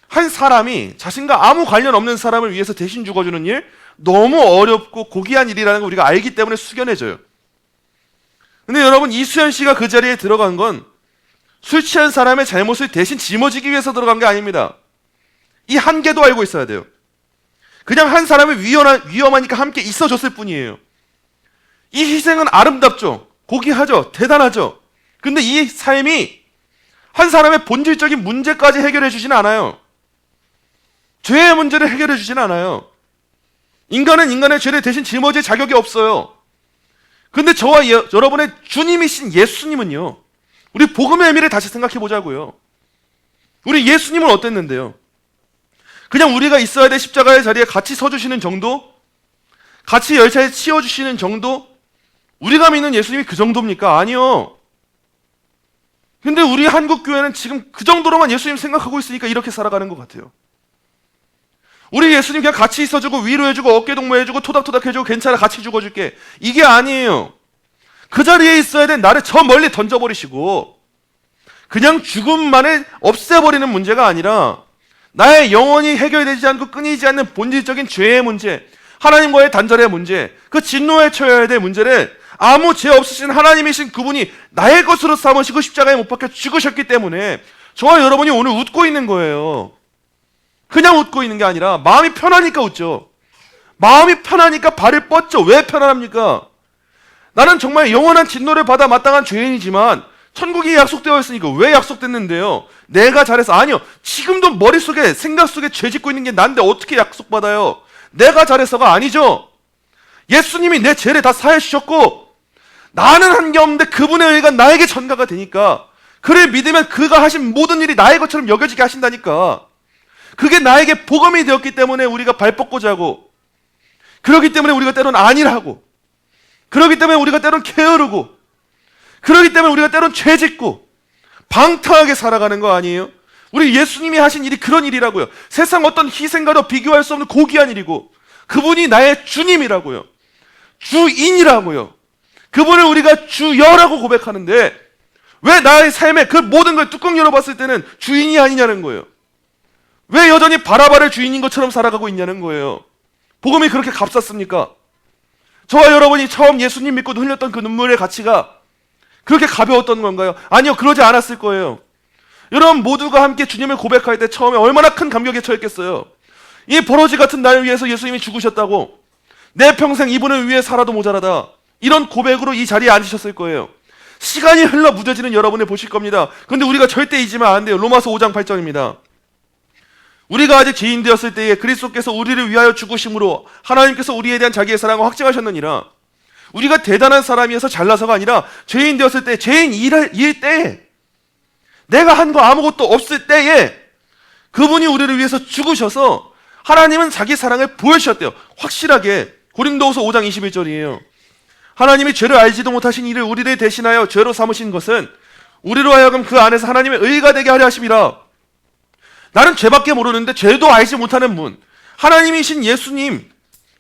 한 사람이 자신과 아무 관련 없는 사람을 위해서 대신 죽어주는 일, 너무 어렵고 고귀한 일이라는 걸 우리가 알기 때문에 숙연해져요. 근데 여러분, 이수연 씨가 그 자리에 들어간 건 술 취한 사람의 잘못을 대신 짊어지기 위해서 들어간 게 아닙니다. 이 한계도 알고 있어야 돼요. 그냥 한 사람이 위험하니까 함께 있어줬을 뿐이에요. 이 희생은 아름답죠. 고귀하죠. 대단하죠. 근데 이 삶이 한 사람의 본질적인 문제까지 해결해 주지는 않아요. 죄의 문제를 해결해 주지는 않아요. 인간은 인간의 죄를 대신 짊어질 자격이 없어요. 근데 저와 여러분의 주님이신 예수님은요, 우리 복음의 의미를 다시 생각해 보자고요. 우리 예수님은 어땠는데요? 그냥 우리가 있어야 될 십자가의 자리에 같이 서주시는 정도? 같이 열차에 치워주시는 정도? 우리가 믿는 예수님이 그 정도입니까? 아니요. 근데 우리 한국교회는 지금 그 정도로만 예수님 생각하고 있으니까 이렇게 살아가는 것 같아요. 우리 예수님 그냥 같이 있어주고 위로해주고 어깨동무해주고 토닥토닥 해주고 괜찮아 같이 죽어줄게. 이게 아니에요. 그 자리에 있어야 된 나를 저 멀리 던져버리시고 그냥 죽음만을 없애버리는 문제가 아니라 나의 영혼이 해결되지 않고 끊이지 않는 본질적인 죄의 문제, 하나님과의 단절의 문제, 그 진노에 처해야 될 문제를 아무 죄 없으신 하나님이신 그분이 나의 것으로 삼으시고 십자가에 못 박혀 죽으셨기 때문에 저와 여러분이 오늘 웃고 있는 거예요. 그냥 웃고 있는 게 아니라 마음이 편하니까 웃죠. 마음이 편하니까 발을 뻗죠. 왜 편안합니까? 나는 정말 영원한 진노를 받아 마땅한 죄인이지만 천국이 약속되어 있으니까 왜 약속됐는데요? 내가 잘해서 아니요. 지금도 머릿속에 생각 속에 죄 짓고 있는 게 난데 어떻게 약속받아요? 내가 잘해서가 아니죠. 예수님이 내 죄를 다 사해 주셨고 나는 한 게 없는데 그분의 의가 나에게 전가가 되니까 그를 믿으면 그가 하신 모든 일이 나의 것처럼 여겨지게 하신다니까. 그게 나에게 복음이 되었기 때문에 우리가 발 뻗고 자고, 그렇기 때문에 우리가 때론 안일하고, 그렇기 때문에 우리가 때론 게으르고, 그렇기 때문에 우리가 때론 죄짓고 방탕하게 살아가는 거 아니에요? 우리 예수님이 하신 일이 그런 일이라고요. 세상 어떤 희생과도 비교할 수 없는 고귀한 일이고, 그분이 나의 주님이라고요. 주인이라고요. 그분을 우리가 주여라고 고백하는데, 왜 나의 삶에 그 모든 걸 뚜껑 열어봤을 때는 주인이 아니냐는 거예요. 왜 여전히 바라바를 주인인 것처럼 살아가고 있냐는 거예요. 복음이 그렇게 값쌌습니까? 저와 여러분이 처음 예수님 믿고 흘렸던 그 눈물의 가치가 그렇게 가벼웠던 건가요? 아니요, 그러지 않았을 거예요. 여러분 모두가 함께 주님을 고백할 때 처음에 얼마나 큰 감격에 처했겠어요. 이 버러지 같은 나를 위해서 예수님이 죽으셨다고, 내 평생 이분을 위해 살아도 모자라다, 이런 고백으로 이 자리에 앉으셨을 거예요. 시간이 흘러 무뎌지는 여러분을 보실 겁니다. 그런데 우리가 절대 잊으면 안 돼요. 로마서 5장 8절입니다. 우리가 아직 죄인 되었을 때에 그리스도께서 우리를 위하여 죽으심으로 하나님께서 우리에 대한 자기의 사랑을 확증하셨느니라. 우리가 대단한 사람이어서 잘나서가 아니라 죄인 되었을 때, 죄인 일 때에, 내가 한 거 아무것도 없을 때에 그분이 우리를 위해서 죽으셔서 하나님은 자기 사랑을 보여주셨대요. 확실하게. 고린도후서 5장 21절이에요. 하나님이 죄를 알지도 못하신 이를 우리를 대신하여 죄로 삼으신 것은 우리로 하여금 그 안에서 하나님의 의가 되게 하려 하심이라. 나는 죄밖에 모르는데 죄도 알지 못하는 분, 하나님이신 예수님,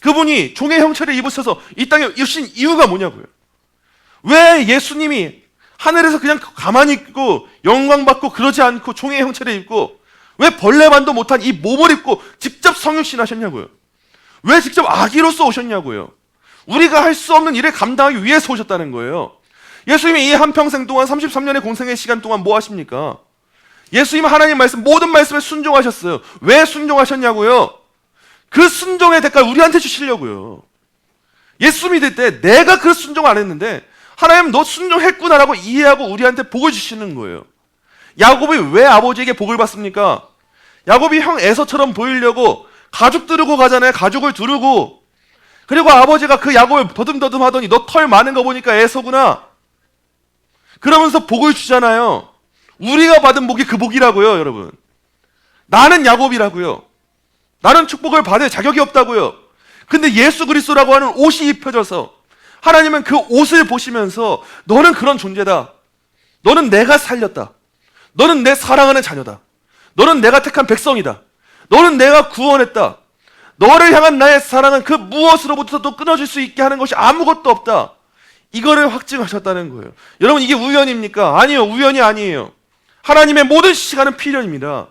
그분이 종의 형체를 입으셔서 이 땅에 오신 이유가 뭐냐고요. 왜 예수님이 하늘에서 그냥 가만히 있고 영광 받고 그러지 않고 종의 형체를 입고, 왜 벌레만도 못한 이 몸을 입고 직접 성육신 하셨냐고요. 왜 직접 아기로서 오셨냐고요. 우리가 할 수 없는 일을 감당하기 위해서 오셨다는 거예요. 예수님이 이 한평생 동안 33년의 공생의 시간 동안 뭐 하십니까? 예수님은 하나님 말씀, 모든 말씀에 순종하셨어요. 왜 순종하셨냐고요? 그 순종의 대가를 우리한테 주시려고요. 예수 믿을 때 내가 그 순종 안 했는데 하나님 너 순종했구나라고 이해하고 우리한테 복을 주시는 거예요. 야곱이 왜 아버지에게 복을 받습니까? 야곱이 형 에서처럼 보이려고 가죽 두르고 가잖아요. 가죽을 두르고. 그리고 아버지가 그 야곱을 더듬더듬 하더니 너 털 많은 거 보니까 에서구나, 그러면서 복을 주잖아요. 우리가 받은 복이 그 복이라고요, 여러분. 나는 야곱이라고요. 나는 축복을 받을 자격이 없다고요. 근데 예수 그리스도라고 하는 옷이 입혀져서 하나님은 그 옷을 보시면서 너는 그런 존재다. 너는 내가 살렸다. 너는 내 사랑하는 자녀다. 너는 내가 택한 백성이다. 너는 내가 구원했다. 너를 향한 나의 사랑은 그 무엇으로부터도 끊어질 수 있게 하는 것이 아무것도 없다. 이거를 확증하셨다는 거예요. 여러분, 이게 우연입니까? 아니요, 우연이 아니에요. 하나님의 모든 시간은 필연입니다.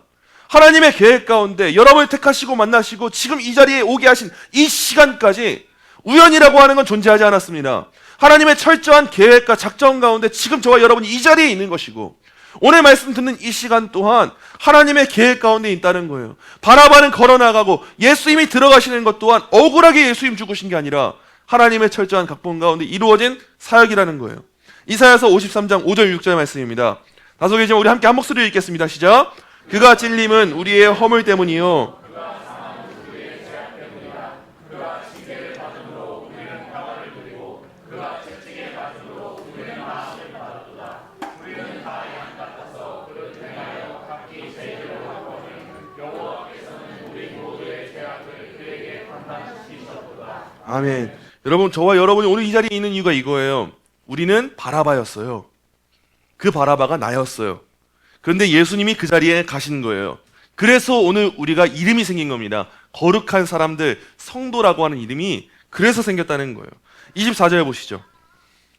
하나님의 계획 가운데 여러분을 택하시고 만나시고 지금 이 자리에 오게 하신 이 시간까지 우연이라고 하는 건 존재하지 않았습니다. 하나님의 철저한 계획과 작전 가운데 지금 저와 여러분이 이 자리에 있는 것이고, 오늘 말씀 듣는 이 시간 또한 하나님의 계획 가운데 있다는 거예요. 바라바는 걸어나가고 예수님이 들어가시는 것 또한 억울하게 예수님 죽으신 게 아니라 하나님의 철저한 각본 가운데 이루어진 사역이라는 거예요. 이사야서 53장 5절 6절 말씀입니다. 다소개지만 우리 함께 한 목소리로 읽겠습니다. 시작. 그가 찔림은 우리의 허물 때문이요 아멘. 여러분, 저와 여러분이 오늘 이 자리에 있는 이유가 이거예요. 우리는 바라바였어요. 그 바라바가 나였어요. 그런데 예수님이 그 자리에 가신 거예요. 그래서 오늘 우리가 이름이 생긴 겁니다. 거룩한 사람들, 성도라고 하는 이름이 그래서 생겼다는 거예요. 24절 보시죠.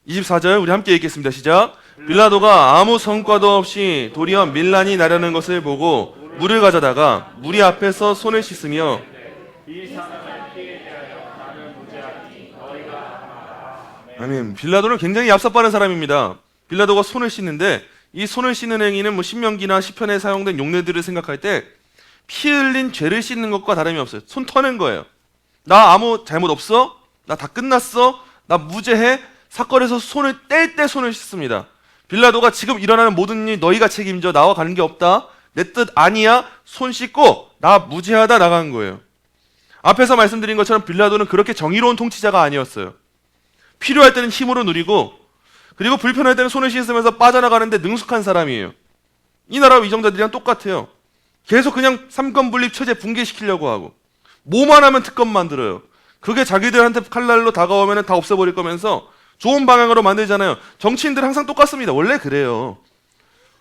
24절 우리 함께 읽겠습니다. 시작. 빌라도가 아무 성과도 없이 도리어 밀란이 나려는 것을 보고 물을 가져다가 무리 앞에서 손을 씻으며 이 사람의 피에 대하여 나는 무죄하니 너희가 하라. 아멘. 빌라도는 굉장히 얍삽바른 사람입니다. 빌라도가 손을 씻는데 이 손을 씻는 행위는 뭐 신명기나 시편에 사용된 용례들을 생각할 때 피 흘린 죄를 씻는 것과 다름이 없어요. 손 터는 거예요. 나 아무 잘못 없어? 나 다 끝났어? 나 무죄해? 사건에서 손을 뗄 때 손을 씻습니다. 빌라도가 지금 일어나는 모든 일 너희가 책임져, 나와 가는 게 없다, 내 뜻 아니야, 손 씻고 나 무죄하다 나간 거예요. 앞에서 말씀드린 것처럼 빌라도는 그렇게 정의로운 통치자가 아니었어요. 필요할 때는 힘으로 누리고 그리고 불편할 때는 손을 씻으면서 빠져나가는데 능숙한 사람이에요. 이 나라 위정자들이랑 똑같아요. 계속 그냥 삼권분립 체제 붕괴시키려고 하고 뭐만 하면 특검 만들어요. 그게 자기들한테 칼날로 다가오면 다 없애버릴 거면서 좋은 방향으로 만들잖아요. 정치인들 항상 똑같습니다. 원래 그래요.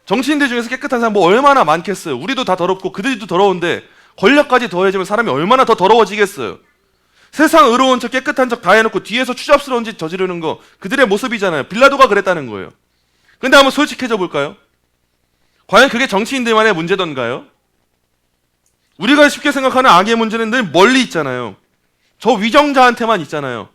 정치인들 중에서 깨끗한 사람 뭐 얼마나 많겠어요. 우리도 다 더럽고 그들도 더러운데 권력까지 더해지면 사람이 얼마나 더 더러워지겠어요. 세상 의로운 척 깨끗한 척 다 해놓고 뒤에서 추잡스러운 짓 저지르는 거 그들의 모습이잖아요. 빌라도가 그랬다는 거예요. 근데 한번 솔직해져 볼까요? 과연 그게 정치인들만의 문제던가요? 우리가 쉽게 생각하는 악의 문제는 늘 멀리 있잖아요. 저 위정자한테만 있잖아요.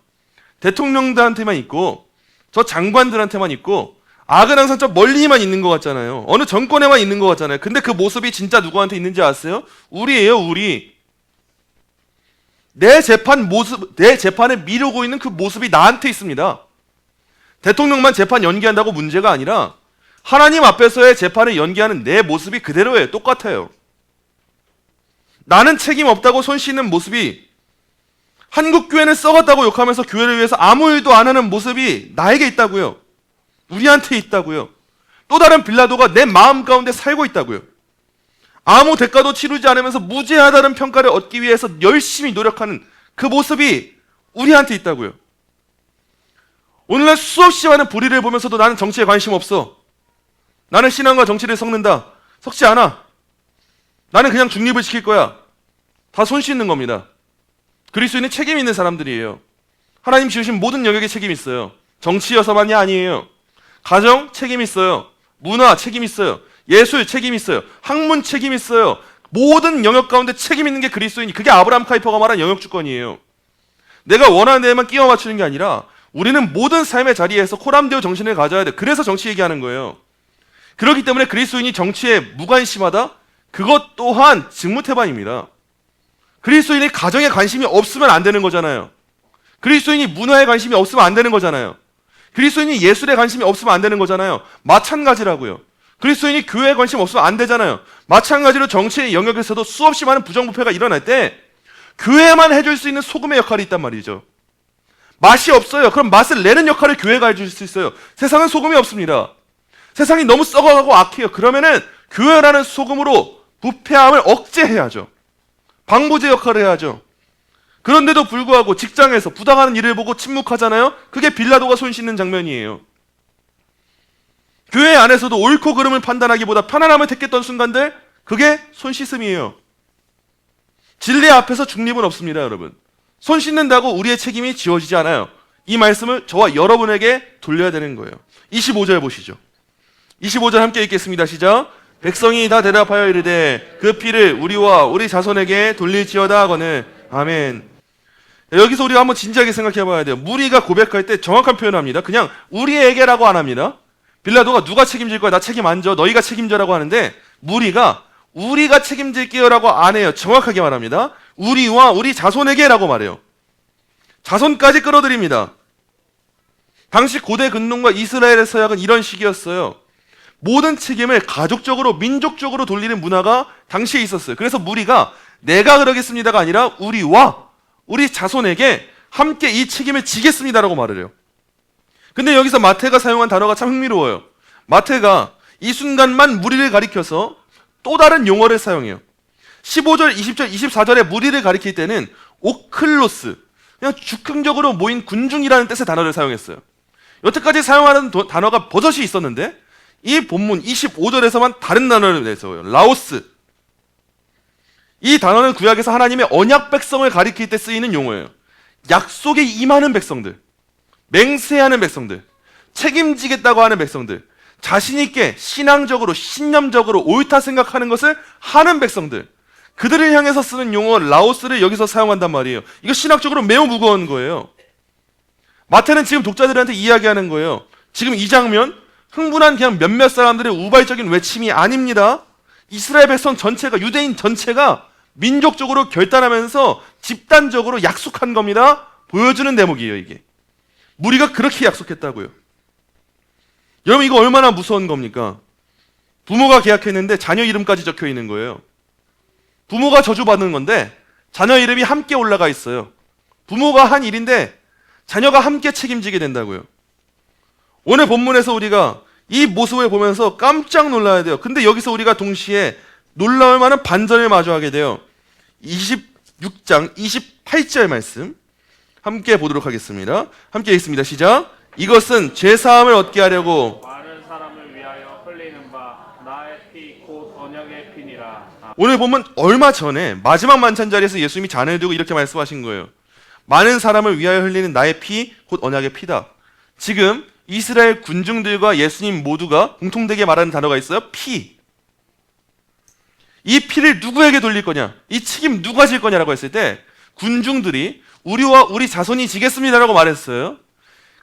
대통령들한테만 있고 저 장관들한테만 있고 악은 항상 저 멀리만 있는 것 같잖아요. 어느 정권에만 있는 것 같잖아요. 근데 그 모습이 진짜 누구한테 있는지 아세요? 우리예요, 우리. 내 재판을 미루고 있는 그 모습이 나한테 있습니다. 대통령만 재판 연기한다고 문제가 아니라 하나님 앞에서의 재판을 연기하는 내 모습이 그대로예요. 똑같아요. 나는 책임 없다고 손 씻는 모습이 한국교회는 썩었다고 욕하면서 교회를 위해서 아무 일도 안 하는 모습이 나에게 있다고요. 우리한테 있다고요. 또 다른 빌라도가 내 마음 가운데 살고 있다고요. 아무 대가도 치르지 않으면서 무죄하다는 평가를 얻기 위해서 열심히 노력하는 그 모습이 우리한테 있다고요. 오늘날 수없이 많은 불의를 보면서도 나는 정치에 관심 없어. 나는 신앙과 정치를 섞는다. 섞지 않아. 나는 그냥 중립을 지킬 거야. 다 손 씻는 겁니다. 그리스도인은 책임 있는 사람들이에요. 하나님 지으신 모든 영역에 책임 있어요. 정치여서만이 아니에요. 가정 책임 있어요. 문화 책임 있어요. 예술 책임 있어요. 학문 책임 있어요. 모든 영역 가운데 책임 있는 게 그리스도인이 그게 아브라함 카이퍼가 말한 영역 주권이에요. 내가 원하는 데에만 끼워 맞추는 게 아니라 우리는 모든 삶의 자리에서 코람데오 정신을 가져야 돼. 그래서 정치 얘기하는 거예요. 그렇기 때문에 그리스도인이 정치에 무관심하다? 그것 또한 직무태반입니다. 그리스도인이 가정에 관심이 없으면 안 되는 거잖아요. 그리스도인이 문화에 관심이 없으면 안 되는 거잖아요. 그리스도인이 예술에 관심이 없으면 안 되는 거잖아요. 마찬가지라고요. 그리스도인이 교회에 관심 없으면 안 되잖아요. 마찬가지로 정치의 영역에서도 수없이 많은 부정부패가 일어날 때 교회만 해줄 수 있는 소금의 역할이 있단 말이죠. 맛이 없어요. 그럼 맛을 내는 역할을 교회가 해줄 수 있어요. 세상은 소금이 없습니다. 세상이 너무 썩어가고 악해요. 그러면은 교회라는 소금으로 부패함을 억제해야죠. 방부제 역할을 해야죠. 그런데도 불구하고 직장에서 부당하는 일을 보고 침묵하잖아요. 그게 빌라도가 손 씻는 장면이에요. 교회 안에서도 옳고 그름을 판단하기보다 편안함을 택했던 순간들, 그게 손 씻음이에요. 진리 앞에서 중립은 없습니다, 여러분. 손 씻는다고 우리의 책임이 지워지지 않아요. 이 말씀을 저와 여러분에게 돌려야 되는 거예요. 25절 보시죠. 25절 함께 읽겠습니다. 시작. 백성이 다 대답하여 이르되 그 피를 우리와 우리 자손에게 돌릴지어다 하거늘. 아멘. 여기서 우리가 한번 진지하게 생각해 봐야 돼요. 무리가 고백할 때 정확한 표현을 합니다. 그냥 우리에게라고 안 합니다. 빌라도가 누가 책임질 거야? 나 책임 안 져. 너희가 책임져라고 하는데 무리가 우리가 책임질게요라고 안 해요. 정확하게 말합니다. 우리와 우리 자손에게라고 말해요. 자손까지 끌어들입니다. 당시 고대 근동과 이스라엘의 서약은 이런 식이었어요. 모든 책임을 가족적으로 민족적으로 돌리는 문화가 당시에 있었어요. 그래서 무리가 내가 그러겠습니다가 아니라 우리와 우리 자손에게 함께 이 책임을 지겠습니다라고 말을 해요. 근데 여기서 마태가 사용한 단어가 참 흥미로워요. 마태가 이 순간만 무리를 가리켜서 또 다른 용어를 사용해요. 15절, 20절, 24절에 무리를 가리킬 때는 오클로스, 그냥 즉흥적으로 모인 군중이라는 뜻의 단어를 사용했어요. 여태까지 사용하는 단어가 버젓이 있었는데 이 본문 25절에서만 다른 단어를 내서요. 라오스. 이 단어는 구약에서 하나님의 언약 백성을 가리킬 때 쓰이는 용어예요. 약속에 임하는 백성들, 맹세하는 백성들, 책임지겠다고 하는 백성들, 자신 있게 신앙적으로 신념적으로 옳다 생각하는 것을 하는 백성들, 그들을 향해서 쓰는 용어 라오스를 여기서 사용한단 말이에요. 이거 신학적으로 매우 무거운 거예요. 마태는 지금 독자들한테 이야기하는 거예요. 지금 이 장면 흥분한 그냥 몇몇 사람들의 우발적인 외침이 아닙니다. 이스라엘 백성 전체가, 유대인 전체가 민족적으로 결단하면서 집단적으로 약속한 겁니다. 보여주는 대목이에요, 이게. 무리가 그렇게 약속했다고요. 여러분, 이거 얼마나 무서운 겁니까? 부모가 계약했는데 자녀 이름까지 적혀 있는 거예요. 부모가 저주받는 건데 자녀 이름이 함께 올라가 있어요. 부모가 한 일인데 자녀가 함께 책임지게 된다고요. 오늘 본문에서 우리가 이 모습을 보면서 깜짝 놀라야 돼요. 근데 여기서 우리가 동시에 놀라울 만한 반전을 마주하게 돼요. 26장 28절 말씀 함께 보도록 하겠습니다. 함께 읽습니다. 시작. 이것은 죄사함을 얻게 하려고 많은 사람을 위하여 흘리는 바 나의 피 곧 언약의 피니라. 오늘 보면 얼마 전에 마지막 만찬 자리에서 예수님이 잔을 두고 이렇게 말씀하신 거예요. 많은 사람을 위하여 흘리는 나의 피 곧 언약의 피다. 지금 이스라엘 군중들과 예수님 모두가 공통되게 말하는 단어가 있어요. 피. 이 피를 누구에게 돌릴 거냐? 이 책임 누가 질 거냐라고 했을 때 군중들이 우리와 우리 자손이 지겠습니다라고 말했어요.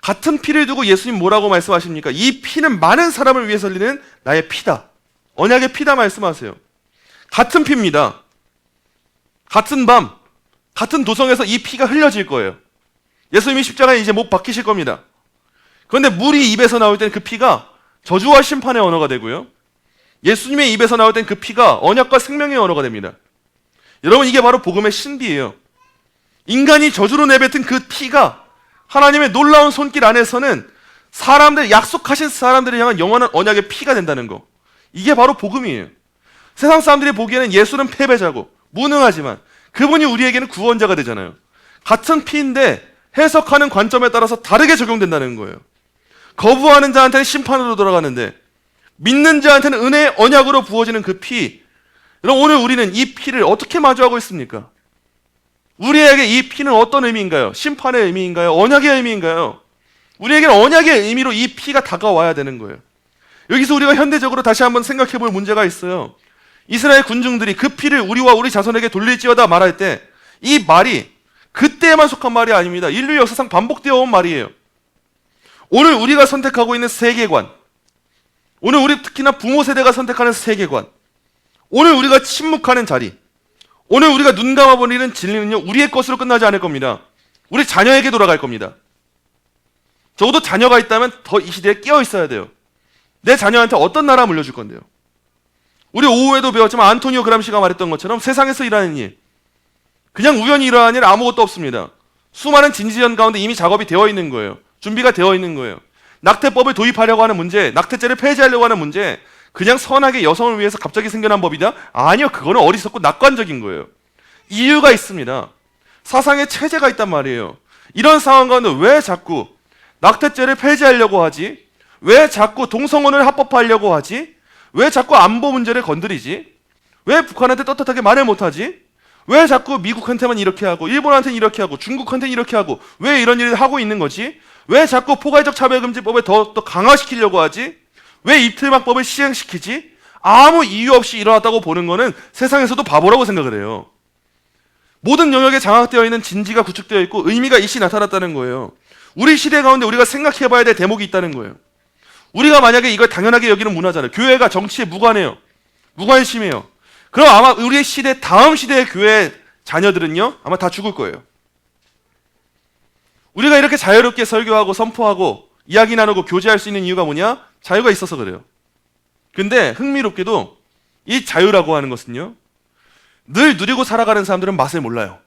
같은 피를 두고 예수님 뭐라고 말씀하십니까? 이 피는 많은 사람을 위해서 흘리는 나의 피다. 언약의 피다 말씀하세요. 같은 피입니다. 같은 밤, 같은 도성에서 이 피가 흘려질 거예요. 예수님이 십자가에 이제 못 박히실 겁니다. 그런데 물이 입에서 나올 때는 그 피가 저주와 심판의 언어가 되고요. 예수님의 입에서 나올 땐 그 피가 언약과 생명의 언어가 됩니다. 여러분, 이게 바로 복음의 신비예요. 인간이 저주로 내뱉은 그 피가 하나님의 놀라운 손길 안에서는 사람들, 약속하신 사람들을 향한 영원한 언약의 피가 된다는 거. 이게 바로 복음이에요. 세상 사람들이 보기에는 예수는 패배자고 무능하지만 그분이 우리에게는 구원자가 되잖아요. 같은 피인데 해석하는 관점에 따라서 다르게 적용된다는 거예요. 거부하는 자한테는 심판으로 돌아가는데 믿는 자한테는 은혜의 언약으로 부어지는 그 피. 여러분, 오늘 우리는 이 피를 어떻게 마주하고 있습니까? 우리에게 이 피는 어떤 의미인가요? 심판의 의미인가요? 언약의 의미인가요? 우리에게는 언약의 의미로 이 피가 다가와야 되는 거예요. 여기서 우리가 현대적으로 다시 한번 생각해 볼 문제가 있어요. 이스라엘 군중들이 그 피를 우리와 우리 자손에게 돌릴지어다 말할 때 이 말이 그때에만 속한 말이 아닙니다. 인류 역사상 반복되어 온 말이에요. 오늘 우리가 선택하고 있는 세계관, 오늘 우리 특히나 부모 세대가 선택하는 세계관, 오늘 우리가 침묵하는 자리, 오늘 우리가 눈 감아버리는 진리는요, 우리의 것으로 끝나지 않을 겁니다. 우리 자녀에게 돌아갈 겁니다. 적어도 자녀가 있다면 더 이 시대에 깨어 있어야 돼요. 내 자녀한테 어떤 나라 물려줄 건데요. 우리 오후에도 배웠지만 안토니오 그람시가 말했던 것처럼 세상에서 일하는 일, 그냥 우연히 일어나는 일 아무것도 없습니다. 수많은 진지전 가운데 이미 작업이 되어 있는 거예요. 준비가 되어 있는 거예요. 낙태법을 도입하려고 하는 문제, 낙태죄를 폐지하려고 하는 문제, 그냥 선하게 여성을 위해서 갑자기 생겨난 법이다? 아니요, 그거는 어리석고 낙관적인 거예요. 이유가 있습니다. 사상의 체제가 있단 말이에요. 이런 상황 가운데 왜 자꾸 낙태죄를 폐지하려고 하지? 왜 자꾸 동성혼을 합법화하려고 하지? 왜 자꾸 안보 문제를 건드리지? 왜 북한한테 떳떳하게 말을 못하지? 왜 자꾸 미국한테만 이렇게 하고 일본한테는 이렇게 하고 중국한테는 이렇게 하고 왜 이런 일을 하고 있는 거지? 왜 자꾸 포괄적 차별금지법을 더 강화시키려고 하지? 왜 이틀막법을 시행시키지? 아무 이유 없이 일어났다고 보는 거는 세상에서도 바보라고 생각을 해요. 모든 영역에 장악되어 있는 진지가 구축되어 있고 의미가 일시 나타났다는 거예요. 우리 시대 가운데 우리가 생각해봐야 될 대목이 있다는 거예요. 우리가 만약에 이걸 당연하게 여기는 문화잖아요. 교회가 정치에 무관해요. 무관심해요. 그럼 아마 우리 시대, 다음 시대의 교회 자녀들은요, 아마 다 죽을 거예요. 우리가 이렇게 자유롭게 설교하고 선포하고 이야기 나누고 교제할 수 있는 이유가 뭐냐? 자유가 있어서 그래요. 근데 흥미롭게도 이 자유라고 하는 것은요, 늘 누리고 살아가는 사람들은 맛을 몰라요.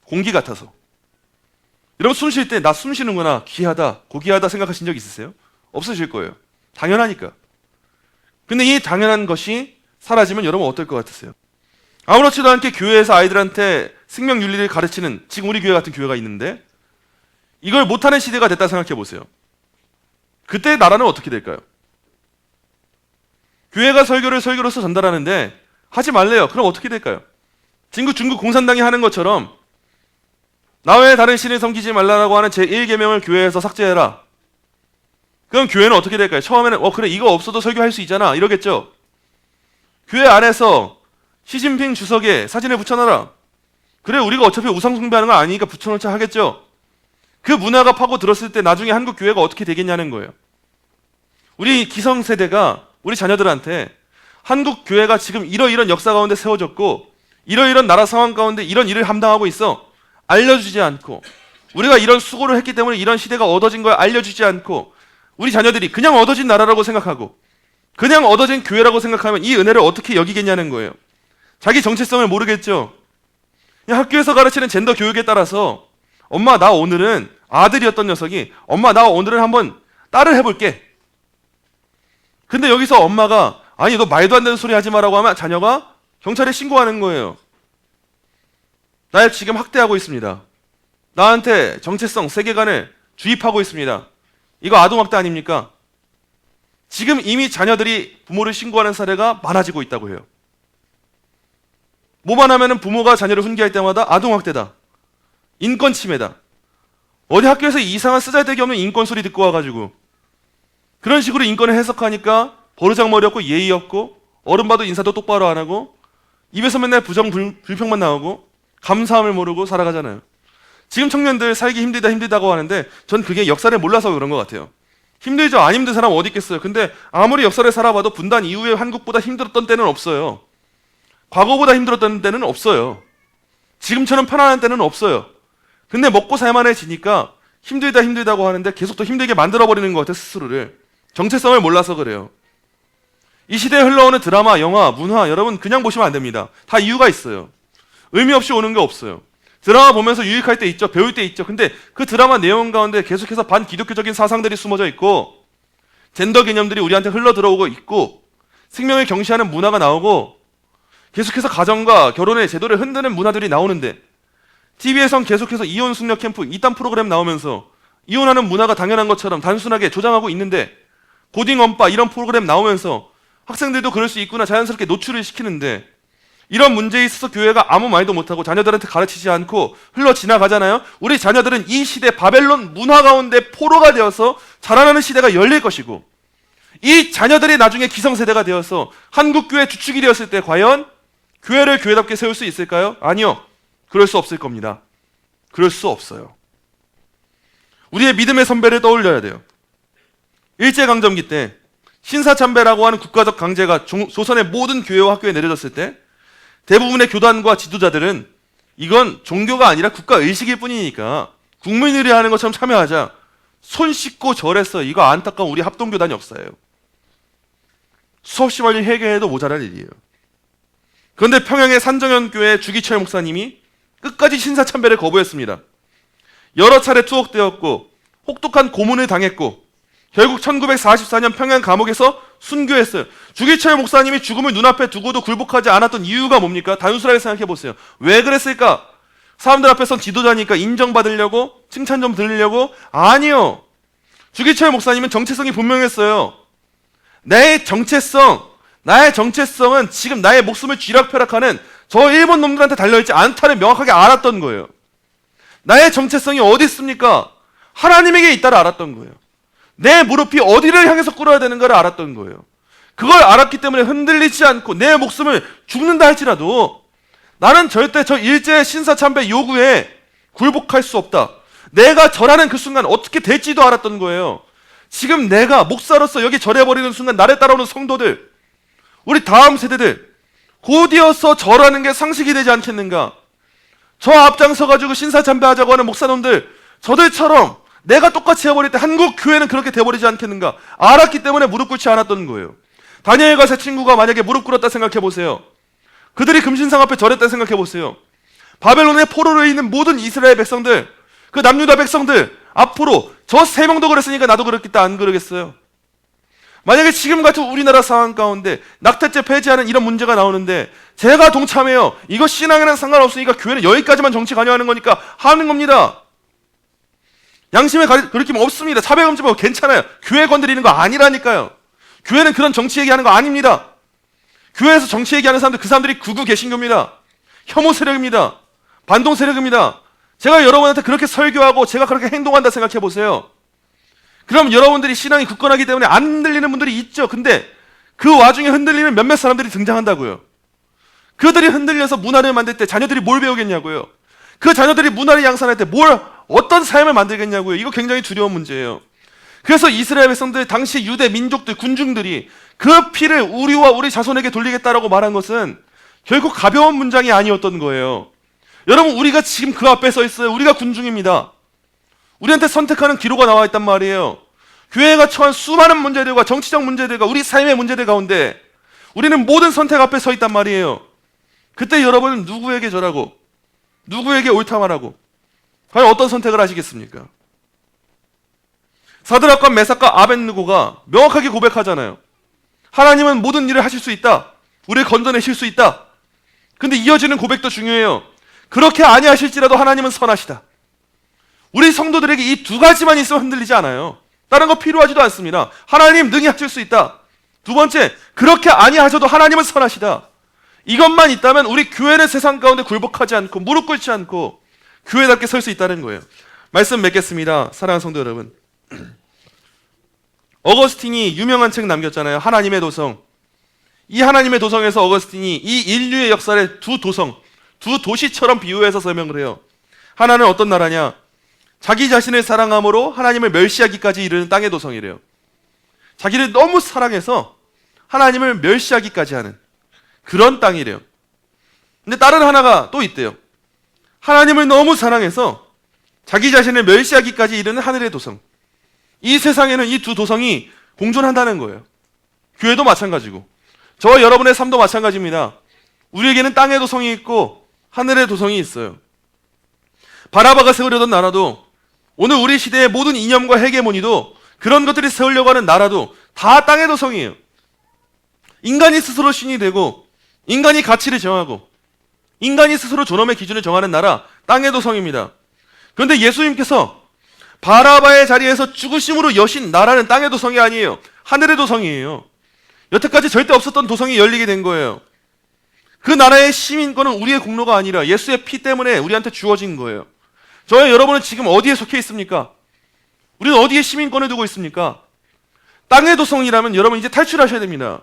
공기 같아서. 여러분, 숨 쉴 때 나 숨 쉬는구나, 귀하다, 고귀하다 생각하신 적 있으세요? 없으실 거예요. 당연하니까. 근데 이 당연한 것이 사라지면 여러분 어떨 것 같으세요? 아무렇지도 않게 교회에서 아이들한테 생명윤리를 가르치는 지금 우리 교회 같은 교회가 있는데 이걸 못하는 시대가 됐다 생각해 보세요. 그때 나라는 어떻게 될까요? 교회가 설교를 설교로서 전달하는데 하지 말래요. 그럼 어떻게 될까요? 중국 공산당이 하는 것처럼 나 외에 다른 신을 섬기지 말라고 하는 제1계명을 교회에서 삭제해라. 그럼 교회는 어떻게 될까요? 처음에는 그래, 이거 없어도 설교할 수 있잖아 이러겠죠. 교회 안에서 시진핑 주석의 사진을 붙여놔라. 그래, 우리가 어차피 우상 숭배하는 거 아니니까 붙여놓자 하겠죠. 그 문화가 파고들었을 때 나중에 한국 교회가 어떻게 되겠냐는 거예요. 우리 기성세대가 우리 자녀들한테 한국 교회가 지금 이러이런 역사 가운데 세워졌고 이러이런 나라 상황 가운데 이런 일을 감당하고 있어 알려주지 않고, 우리가 이런 수고를 했기 때문에 이런 시대가 얻어진 걸 알려주지 않고, 우리 자녀들이 그냥 얻어진 나라라고 생각하고 그냥 얻어진 교회라고 생각하면 이 은혜를 어떻게 여기겠냐는 거예요. 자기 정체성을 모르겠죠. 학교에서 가르치는 젠더 교육에 따라서 엄마 나 오늘은 아들이었던 녀석이 엄마 나 오늘은 한번 딸을 해볼게. 근데 여기서 엄마가 아니 너 말도 안 되는 소리 하지 마라고 하면 자녀가 경찰에 신고하는 거예요. 날 지금 학대하고 있습니다. 나한테 정체성, 세계관을 주입하고 있습니다. 이거 아동학대 아닙니까? 지금 이미 자녀들이 부모를 신고하는 사례가 많아지고 있다고 해요. 뭐만 하면은 부모가 자녀를 훈계할 때마다 아동학대다, 인권 침해다, 어디 학교에서 이상한 쓰잘데기 없는 인권 소리 듣고 와가지고 그런 식으로 인권을 해석하니까 버르장머리 없고 예의 없고 어른 봐도 인사도 똑바로 안 하고 입에서 맨날 불평만 나오고 감사함을 모르고 살아가잖아요. 지금 청년들 살기 힘들다고 하는데 전 그게 역사를 몰라서 그런 것 같아요. 힘들죠. 안 힘든 사람 어디 있겠어요. 근데 아무리 역사를 살아봐도 분단 이후에 한국보다 힘들었던 때는 없어요. 과거보다 힘들었던 때는 없어요. 지금처럼 편안한 때는 없어요. 근데 먹고 살만해지니까 힘들다고 하는데 계속 더 힘들게 만들어버리는 것 같아요. 스스로를. 정체성을 몰라서 그래요. 이 시대에 흘러오는 드라마, 영화, 문화 여러분 그냥 보시면 안 됩니다. 다 이유가 있어요. 의미 없이 오는 게 없어요. 드라마 보면서 유익할 때 있죠. 배울 때 있죠. 근데 그 드라마 내용 가운데 계속해서 반기독교적인 사상들이 숨어져 있고 젠더 개념들이 우리한테 흘러 들어오고 있고 생명을 경시하는 문화가 나오고 계속해서 가정과 결혼의 제도를 흔드는 문화들이 나오는데 TV에선 계속해서 이혼 숙녀 캠프 이딴 프로그램 나오면서 이혼하는 문화가 당연한 것처럼 단순하게 조장하고 있는데 고딩 언빠 이런 프로그램 나오면서 학생들도 그럴 수 있구나 자연스럽게 노출을 시키는데 이런 문제에 있어서 교회가 아무 말도 못하고 자녀들한테 가르치지 않고 흘러 지나가잖아요. 우리 자녀들은 이 시대 바벨론 문화 가운데 포로가 되어서 자라나는 시대가 열릴 것이고 이 자녀들이 나중에 기성세대가 되어서 한국교회 주축이 되었을 때 과연 교회를 교회답게 세울 수 있을까요? 아니요. 그럴 수 없을 겁니다. 그럴 수 없어요. 우리의 믿음의 선배를 떠올려야 돼요. 일제강점기 때 신사참배라고 하는 국가적 강제가 조선의 모든 교회와 학교에 내려졌을 때 대부분의 교단과 지도자들은 이건 종교가 아니라 국가의식일 뿐이니까 국민들이 하는 것처럼 참여하자 손 씻고 절했어요. 이거 안타까운 우리 합동교단 역사예요. 수없이 많이 회개해도 모자랄 일이에요. 그런데 평양의 산정현교회 주기철 목사님이 끝까지 신사참배를 거부했습니다. 여러 차례 투옥되었고 혹독한 고문을 당했고 결국 1944년 평양 감옥에서 순교했어요. 주기철 목사님이 죽음을 눈앞에 두고도 굴복하지 않았던 이유가 뭡니까? 단순하게 생각해 보세요. 왜 그랬을까? 사람들 앞에선 지도자니까 인정받으려고? 칭찬 좀 들으려고? 아니요. 주기철 목사님은 정체성이 분명했어요. 나의 정체성은 지금 나의 목숨을 쥐락펴락하는 저 일본 놈들한테 달려있지 않다를 명확하게 알았던 거예요. 나의 정체성이 어디 있습니까? 하나님에게 있다를 알았던 거예요. 내 무릎이 어디를 향해서 꿇어야 되는가를 알았던 거예요. 그걸 알았기 때문에 흔들리지 않고 내 목숨을 죽는다 할지라도 나는 절대 저 일제 신사참배 요구에 굴복할 수 없다. 내가 절하는 그 순간 어떻게 될지도 알았던 거예요. 지금 내가 목사로서 여기 절해버리는 순간 나를 따라오는 성도들, 우리 다음 세대들 곧이어서 절하는 게 상식이 되지 않겠는가? 저 앞장서가지고 신사참배하자고 하는 목사놈들 저들처럼 내가 똑같이 해버릴 때 한국 교회는 그렇게 돼버리지 않겠는가? 알았기 때문에 무릎 꿇지 않았던 거예요. 다니엘과 세 친구가 만약에 무릎 꿇었다 생각해 보세요. 그들이 금신상 앞에 절했다 생각해 보세요. 바벨론의 포로로 있는 모든 이스라엘 백성들, 그 남유다 백성들 앞으로 저 세 명도 그랬으니까 나도 그랬겠다 안 그러겠어요? 만약에 지금 같은 우리나라 상황 가운데 낙태죄 폐지하는 이런 문제가 나오는데 제가 동참해요. 이거 신앙이랑 상관없으니까 교회는 여기까지만 정치 관여하는 거니까 하는 겁니다. 양심의 거리낌 없습니다. 차별금지법 괜찮아요. 교회 건드리는 거 아니라니까요. 교회는 그런 정치 얘기하는 거 아닙니다. 교회에서 정치 얘기하는 사람들 그 사람들이 극우 개신교입니다. 혐오 세력입니다. 반동 세력입니다. 제가 여러분한테 그렇게 설교하고 제가 그렇게 행동한다 생각해 보세요. 그럼 여러분들이 신앙이 굳건하기 때문에 안 흔들리는 분들이 있죠. 근데 그 와중에 흔들리는 몇몇 사람들이 등장한다고요. 그들이 흔들려서 문화를 만들 때 자녀들이 뭘 배우겠냐고요. 그 자녀들이 문화를 양산할 때 어떤 삶을 만들겠냐고요. 이거 굉장히 두려운 문제예요. 그래서 이스라엘 백성들, 당시 유대 민족들, 군중들이 그 피를 우리와 우리 자손에게 돌리겠다라고 말한 것은 결국 가벼운 문장이 아니었던 거예요. 여러분, 우리가 지금 그 앞에 서 있어요. 우리가 군중입니다. 우리한테 선택하는 기로가 나와 있단 말이에요. 교회가 처한 수많은 문제들과 정치적 문제들과 우리 삶의 문제들 가운데 우리는 모든 선택 앞에 서 있단 말이에요. 그때 여러분은 누구에게 절하고 누구에게 옳다 말하고 과연 어떤 선택을 하시겠습니까? 사드락과 메삭과 아벳느고가 명확하게 고백하잖아요. 하나님은 모든 일을 하실 수 있다. 우리를 건져내실 수 있다. 근데 이어지는 고백도 중요해요. 그렇게 아니하실지라도 하나님은 선하시다. 우리 성도들에게 이 두 가지만 있으면 흔들리지 않아요. 다른 거 필요하지도 않습니다. 하나님 능히 하실 수 있다. 두 번째, 그렇게 아니하셔도 하나님은 선하시다. 이것만 있다면 우리 교회는 세상 가운데 굴복하지 않고 무릎 꿇지 않고 교회답게 설 수 있다는 거예요. 말씀 맺겠습니다. 사랑하는 성도 여러분. 어거스틴이 유명한 책 남겼잖아요. 하나님의 도성. 이 하나님의 도성에서 어거스틴이 이 인류의 역사를 두 도성, 두 도시처럼 비유해서 설명을 해요. 하나는 어떤 나라냐? 자기 자신을 사랑함으로 하나님을 멸시하기까지 이르는 땅의 도성이래요. 자기를 너무 사랑해서 하나님을 멸시하기까지 하는 그런 땅이래요. 근데 다른 하나가 또 있대요. 하나님을 너무 사랑해서 자기 자신을 멸시하기까지 이르는 하늘의 도성. 이 세상에는 이 두 도성이 공존한다는 거예요. 교회도 마찬가지고 저와 여러분의 삶도 마찬가지입니다. 우리에게는 땅의 도성이 있고 하늘의 도성이 있어요. 바라바가 세우려던 나라도 오늘 우리 시대의 모든 이념과 헤게모니도 그런 것들이 세우려고 하는 나라도 다 땅의 도성이에요. 인간이 스스로 신이 되고 인간이 가치를 정하고 인간이 스스로 존엄의 기준을 정하는 나라 땅의 도성입니다. 그런데 예수님께서 바라바의 자리에서 죽으심으로 여신 나라는 땅의 도성이 아니에요. 하늘의 도성이에요. 여태까지 절대 없었던 도성이 열리게 된 거예요. 그 나라의 시민권은 우리의 공로가 아니라 예수의 피 때문에 우리한테 주어진 거예요. 저와 여러분은 지금 어디에 속해 있습니까? 우리는 어디에 시민권을 두고 있습니까? 땅의 도성이라면 여러분 이제 탈출하셔야 됩니다.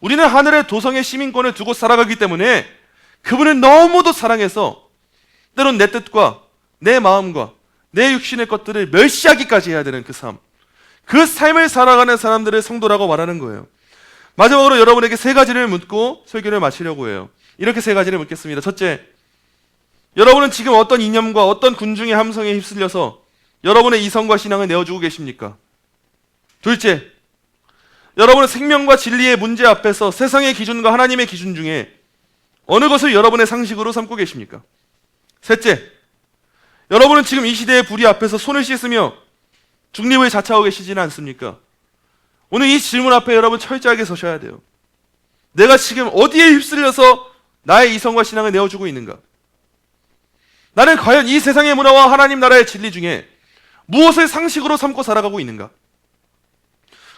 우리는 하늘의 도성의 시민권을 두고 살아가기 때문에 그분을 너무도 사랑해서 때론 내 뜻과 내 마음과 내 육신의 것들을 멸시하기까지 해야 되는 그 삶. 그 삶을 살아가는 사람들을 성도라고 말하는 거예요. 마지막으로 여러분에게 세 가지를 묻고 설교를 마치려고 해요. 이렇게 세 가지를 묻겠습니다. 첫째, 여러분은 지금 어떤 이념과 어떤 군중의 함성에 휩쓸려서 여러분의 이성과 신앙을 내어주고 계십니까? 둘째, 여러분은 생명과 진리의 문제 앞에서 세상의 기준과 하나님의 기준 중에 어느 것을 여러분의 상식으로 삼고 계십니까? 셋째, 여러분은 지금 이 시대의 불의 앞에서 손을 씻으며 중립을 자처하고 계시지는 않습니까? 오늘 이 질문 앞에 여러분 철저하게 서셔야 돼요. 내가 지금 어디에 휩쓸려서 나의 이성과 신앙을 내어주고 있는가? 나는 과연 이 세상의 문화와 하나님 나라의 진리 중에 무엇을 상식으로 삼고 살아가고 있는가?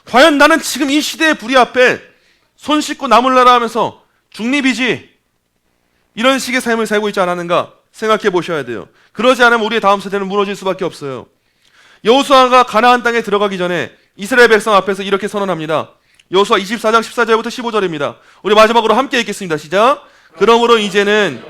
과연 나는 지금 이 시대의 불의 앞에 손 씻고 나물나라 하면서 중립이지 이런 식의 삶을 살고 있지 않았는가 생각해 보셔야 돼요. 그러지 않으면 우리의 다음 세대는 무너질 수밖에 없어요. 여호수아가 가나안 땅에 들어가기 전에 이스라엘 백성 앞에서 이렇게 선언합니다. 여호수아 24장 14절부터 15절입니다. 우리 마지막으로 함께 읽겠습니다. 시작. 그러므로 이제는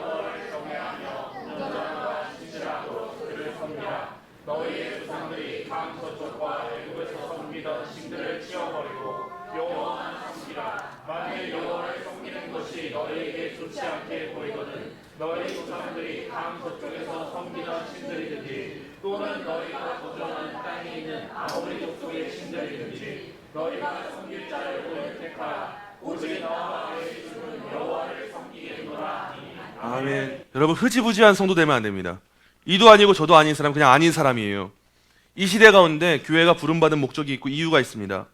너희 조상들이 강 저쪽에서 섬기던 신들이든지 또는 너희가 거주하는 땅에 있는 아모리 족속의 신들이든지 너희가 섬길 자를 오늘 택하라. 오직 너와 너희 집은 여호와를 섬기겠노라. 아멘. 여러분 흐지부지한 성도 되면 안 됩니다. 이도 아니고 저도 아닌 사람 그냥 아닌 사람이에요. 이 시대 가운데 교회가 부름받은 목적이 있고 이유가 있습니다.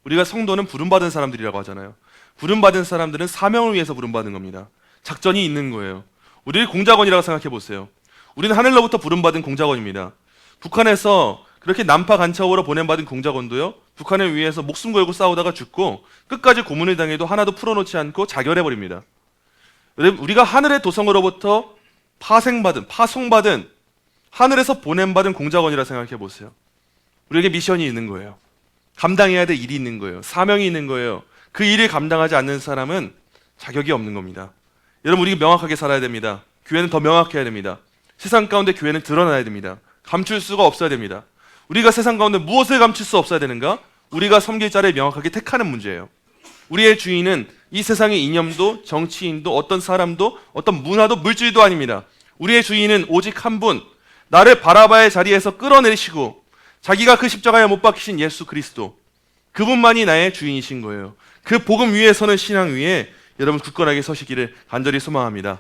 우리가 성도는 부름받은 사람들이라고 하잖아요. 부름받은 사람들은 사명을 위해서 부름받은 겁니다. 작전이 있는 거예요. 우리를 공작원이라고 생각해 보세요. 우리는 하늘로부터 부름받은 공작원입니다. 북한에서 그렇게 난파 간첩으로 보냄받은 공작원도요, 북한을 위해서 목숨 걸고 싸우다가 죽고 끝까지 고문을 당해도 하나도 풀어놓지 않고 자결해버립니다. 우리가 하늘의 도성으로부터 파송받은 하늘에서 보냄받은 공작원이라 생각해 보세요. 우리에게 미션이 있는 거예요. 감당해야 될 일이 있는 거예요. 사명이 있는 거예요. 그 일을 감당하지 않는 사람은 자격이 없는 겁니다. 여러분 우리가 명확하게 살아야 됩니다. 교회는 더 명확해야 됩니다. 세상 가운데 교회는 드러나야 됩니다. 감출 수가 없어야 됩니다. 우리가 세상 가운데 무엇을 감출 수 없어야 되는가? 우리가 섬길 자를 명확하게 택하는 문제예요. 우리의 주인은 이 세상의 이념도 정치인도 어떤 사람도 어떤 문화도 물질도 아닙니다. 우리의 주인은 오직 한 분, 나를 바라바의 자리에서 끌어내리시고 자기가 그 십자가에 못 박히신 예수 그리스도, 그분만이 나의 주인이신 거예요. 그 복음 위에 서는 신앙 위에 여러분 굳건하게 서시기를 간절히 소망합니다.